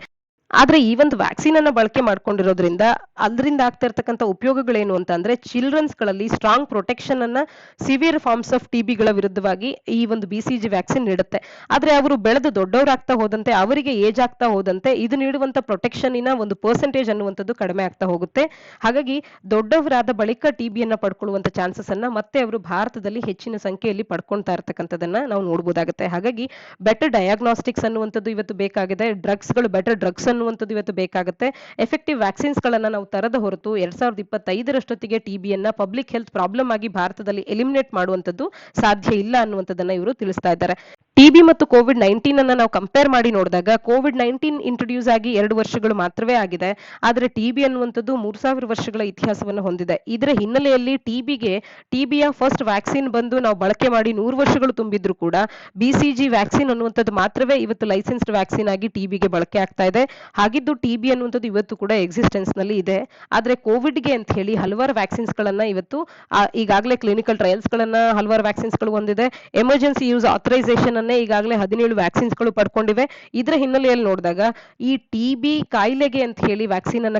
ಆದ್ರೆ ಈ ಒಂದು ವ್ಯಾಕ್ಸಿನ್ ಅನ್ನ ಬಳಕೆ ಮಾಡ್ಕೊಂಡಿರೋದ್ರಿಂದ ಅದರಿಂದ ಆಗ್ತಾ ಇರ್ತಕ್ಕಂಥ ಉಪಯೋಗಗಳೇನು ಅಂತ ಅಂದ್ರೆ ಚಿಲ್ಡ್ರನ್ಸ್ ಗಳಲ್ಲಿ ಸ್ಟ್ರಾಂಗ್ ಪ್ರೊಟೆಕ್ಷನ್ ಅನ್ನ ಸಿವಿಯರ್ ಫಾರ್ಮ್ಸ್ ಆಫ್ ಟಿಬಿಗಳ ವಿರುದ್ಧವಾಗಿ ಈ ಒಂದು BCG ವ್ಯಾಕ್ಸಿನ್ ನೀಡುತ್ತೆ. ಆದ್ರೆ ಅವರು ಬೆಳೆದು ದೊಡ್ಡವರಾಗ್ತಾ ಹೋದಂತೆ, ಅವರಿಗೆ ಏಜ್ ಆಗ್ತಾ ಹೋದಂತೆ ಇದು ನೀಡುವಂತ ಪ್ರೊಟೆಕ್ಷನ್ ಒಂದು ಪರ್ಸೆಂಟೇಜ್ ಅನ್ನುವಂಥದ್ದು ಕಡಿಮೆ ಆಗ್ತಾ ಹೋಗುತ್ತೆ. ಹಾಗಾಗಿ ದೊಡ್ಡವರಾದ ಬಳಿಕ ಟಿಬಿಯನ್ನ ಪಡ್ಕೊಳ್ಳುವಂತ ಚಾನ್ಸಸ್ ಅನ್ನ ಮತ್ತೆ ಅವರು ಭಾರತದಲ್ಲಿ ಹೆಚ್ಚಿನ ಸಂಖ್ಯೆಯಲ್ಲಿ ಪಡ್ಕೊಳ್ತಾ ಇರ್ತಕ್ಕಂಥದನ್ನ ನಾವು ನೋಡಬಹುದಾಗುತ್ತೆ. ಹಾಗಾಗಿ ಬೆಟರ್ ಡಯಾಗ್ನಾಸ್ಟಿಕ್ಸ್ ಅನ್ನುವಂಥದ್ದು ಇವತ್ತು ಬೇಕಾಗಿದೆ. ಬೆಟರ್ ಡ್ರಗ್ಸ್ ಅನ್ನುವಂಥದ್ದು ಇವತ್ತು ಬೇಕಾಗುತ್ತೆ. ಎಫೆಕ್ಟಿವ್ ವ್ಯಾಕ್ಸಿನ್ಸ್ ಗಳನ್ನ ನಾವು ತರದ ಹೊರತು 2025ರಷ್ಟೊತ್ತಿಗೆ ಟಿಬಿಯನ್ನ ಪಬ್ಲಿಕ್ ಹೆಲ್ತ್ ಪ್ರಾಬ್ಲಮ್ ಆಗಿ ಭಾರತದಲ್ಲಿ ಎಲಿಮಿನೇಟ್ ಮಾಡುವಂಥದ್ದು ಸಾಧ್ಯ ಇಲ್ಲ ಅನ್ನುವಂಥದ್ದನ್ನ ಇವರು ತಿಳಿಸ್ತಾ ಇದ್ದಾರೆ. ಟಿಬಿ ಮತ್ತು COVID-19 ಅನ್ನ ನಾವು ಕಂಪೇರ್ ಮಾಡಿ ನೋಡಿದಾಗ COVID-19 ಇಂಟ್ರೊಡ್ಯೂಸ್ ಆಗಿ 2 ವರ್ಷಗಳು ಮಾತ್ರವೇ ಆಗಿದೆ. ಆದ್ರೆ ಟಿಬಿ ಅನ್ನುವಂಥದ್ದು 3000 ವರ್ಷಗಳ ಇತಿಹಾಸವನ್ನು ಹೊಂದಿದೆ. ಇದರ ಹಿನ್ನೆಲೆಯಲ್ಲಿ ಟಿಬಿಯ ಫಸ್ಟ್ ವ್ಯಾಕ್ಸಿನ್ ಬಂದು ನಾವು ಬಳಕೆ ಮಾಡಿ 100 ವರ್ಷಗಳು ತುಂಬಿದ್ರು ಕೂಡ BCG ವ್ಯಾಕ್ಸಿನ್ ಅನ್ನುವಂಥದ್ದು ಮಾತ್ರವೇ ಇವತ್ತು ಲೈಸೆನ್ಸ್ಡ್ ವ್ಯಾಕ್ಸಿನ್ ಆಗಿ ಟಿಬಿಗೆ ಬಳಕೆ ಆಗ್ತಾ ಇದೆ. ಹಾಗಿದ್ದು ಟಿಬಿ ಅನ್ನುವಂಥದ್ದು ಇವತ್ತು ಕೂಡ ಎಕ್ಸಿಸ್ಟೆನ್ಸ್ ನಲ್ಲಿ ಇದೆ. ಆದ್ರೆ ಕೋವಿಡ್ಗೆ ಅಂತ ಹೇಳಿ ಹಲವಾರು ವ್ಯಾಕ್ಸಿನ್ಸ್ ಗಳನ್ನ ಇವತ್ತು ಈಗಾಗಲೇ ಕ್ಲಿನಿಕಲ್ ಟ್ರಯಲ್ಸ್ ಗಳನ್ನ ಹಲವಾರು ವ್ಯಾಕ್ಸಿನ್ಸ್ ಗಳು ಹೊಂದಿದೆ. ಎಮರ್ಜೆನ್ಸಿ ಯೂಸ್ ಆಥರೈಸೇಷನ್ ಈಗಾಗಲೇ 17 ವ್ಯಾಕ್ಸಿನ್ಸ್ ಗಳು ಪಡ್ಕೊಂಡಿವೆ. ಇದರ ಹಿನ್ನೆಲೆಯಲ್ಲಿ ನೋಡಿದಾಗ ಈ ಟಿಬಿ ಕಾಯಿಲೆಗೆ ಅಂತ ಹೇಳಿ ವ್ಯಾಕ್ಸಿನ್ ಅನ್ನ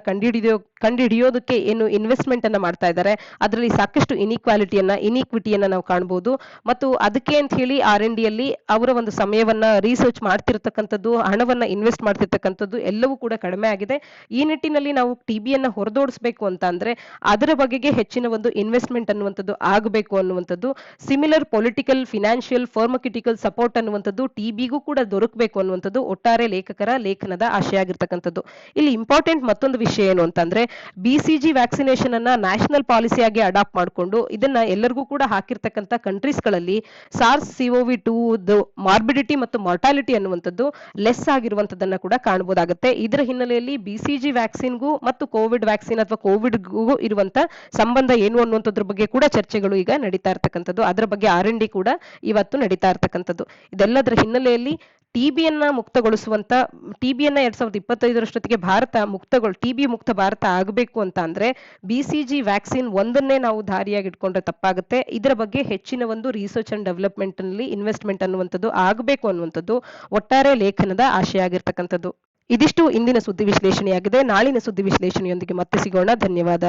ಕಂಡುಹಿಡಿಯೋದಕ್ಕೆ ಏನು ಇನ್ವೆಸ್ಟ್ಮೆಂಟ್ ಅನ್ನ ಮಾಡ್ತಾ ಇದ್ದಾರೆ, ಅದರಲ್ಲಿ ಸಾಕಷ್ಟು ಇನಿಕ್ವಿಟಿಯನ್ನ ನಾವು ಕಾಣಬಹುದು. ಮತ್ತು ಅದಕ್ಕೆ ಅಂತ ಹೇಳಿ R&D ಯಲ್ಲಿ ಅವರ ಒಂದು ಸಮಯವನ್ನ ರಿಸರ್ಚ್ ಮಾಡ್ತಿರ್ತಕ್ಕಂಥದ್ದು, ಹಣವನ್ನ ಇನ್ವೆಸ್ಟ್ ಮಾಡ್ತಿರ್ತಕ್ಕಂಥದ್ದು ಎಲ್ಲವೂ ಕೂಡ ಕಡಿಮೆ ಆಗಿದೆ. ಈ ನಿಟ್ಟಿನಲ್ಲಿ ನಾವು ಟಿಬಿಯನ್ನ ಹೊರದೋಡಿಸಬೇಕು ಅಂತ ಅಂದ್ರೆ ಅದರ ಬಗೆಗೆ ಹೆಚ್ಚಿನ ಒಂದು ಇನ್ವೆಸ್ಟ್ಮೆಂಟ್ ಅನ್ನುವಂಥದ್ದು ಆಗಬೇಕು ಅನ್ನುವಂಥದ್ದು, ಸಿಮಿಲರ್ ಪೊಲಿಟಿಕಲ್, ಫಿನಾನ್ಷಿಯಲ್, ಫಾರ್ಮಕ್ಯೂಟಿಕಲ್ ಸಪೋರ್ಟ್ ಅನ್ನುವಂಥದ್ದು ಟಿಬಿಗೂ ಕೂಡ ದೊರಕಬೇಕು ಅನ್ನುವಂಥದ್ದು ಒಟ್ಟಾರೆ ಲೇಖಕರ ಲೇಖನದ ಆಶಯ ಆಗಿರ್ತಕ್ಕಂಥದ್ದು. ಇಲ್ಲಿ ಇಂಪಾರ್ಟೆಂಟ್ ಮತ್ತೊಂದು ವಿಷಯ ಏನು ಅಂತಂದ್ರೆ BCG ವ್ಯಾಕ್ಸಿನೇಷನ್ ಅನ್ನ ನ್ಯಾಷನಲ್ ಪಾಲಿಸಿಯಾಗಿ ಅಡಾಪ್ಟ್ ಮಾಡಿಕೊಂಡು ಇದನ್ನ ಎಲ್ಲರಿಗೂ ಕೂಡ ಹಾಕಿರ್ತಕ್ಕಂಥ ಕಂಟ್ರೀಸ್ ಗಳಲ್ಲಿ SARS-CoV-2 ಮಾರ್ಬಿಡಿಟಿ ಮತ್ತು ಮಾರ್ಟಾಲಿಟಿ ಅನ್ನುವಂಥದ್ದು ಲೆಸ್ ಆಗಿರುವಂತದನ್ನ ಕೂಡ ಕಾಣಬಹುದಾಗುತ್ತೆ. ತಪ್ಪಾಗುತ್ತೆ. ಇದರ ಹಿನ್ನೆಲೆಯಲ್ಲಿ BCG ವ್ಯಾಕ್ಸಿನ್ಗೂ ಮತ್ತು ಕೋವಿಡ್ ವ್ಯಾಕ್ಸಿನ್ ಅಥವಾ ಕೋವಿಡ್ಗೂ ಇರುವಂತ ಸಂಬಂಧ ಏನು ಅನ್ನುವಂಥದ್ರ ಬಗ್ಗೆ ಕೂಡ ಚರ್ಚೆಗಳು ಈಗ ನಡೀತಾ ಇರ್ತಕ್ಕಂಥದ್ದು. ಅದರ ಬಗ್ಗೆ R&D ಕೂಡ ಇವತ್ತು ನಡೀತಾ ಇರ್ತಕ್ಕಂಥದ್ದು. ಇದೆಲ್ಲದರ ಹಿನ್ನೆಲೆಯಲ್ಲಿ ಟಿಬಿಯನ್ನ 2025 ಭಾರತ ಟಿಬಿ ಮುಕ್ತ ಭಾರತ ಆಗಬೇಕು ಅಂತ ಅಂದ್ರೆ BCG ವ್ಯಾಕ್ಸಿನ್ ಒಂದನ್ನೇ ನಾವು ದಾರಿಯಾಗಿ ಇಟ್ಕೊಂಡ್ರೆ ತಪ್ಪಾಗುತ್ತೆ. ಇದರ ಬಗ್ಗೆ ಹೆಚ್ಚಿನ ಒಂದು ರಿಸರ್ಚ್ ಅಂಡ್ ಡೆವಲಪ್ಮೆಂಟ್ ನಲ್ಲಿ ಇನ್ವೆಸ್ಟ್ಮೆಂಟ್ ಅನ್ನುವಂಥದ್ದು ಆಗಬೇಕು ಅನ್ನುವಂಥದ್ದು ಒಟ್ಟಾರೆ ಲೇಖನದ ಆಶಯ ಆಗಿರ್ತಕ್ಕಂಥದ್ದು. ಇದಿಷ್ಟು ಇಂದಿನ ಸುದ್ದಿ ವಿಶ್ಲೇಷಣೆಯಾಗಿದೆ. ನಾಳಿನ ಸುದ್ದಿ ವಿಶ್ಲೇಷಣೆಯೊಂದಿಗೆ ಮತ್ತೆ ಸಿಗೋಣ. ಧನ್ಯವಾದ.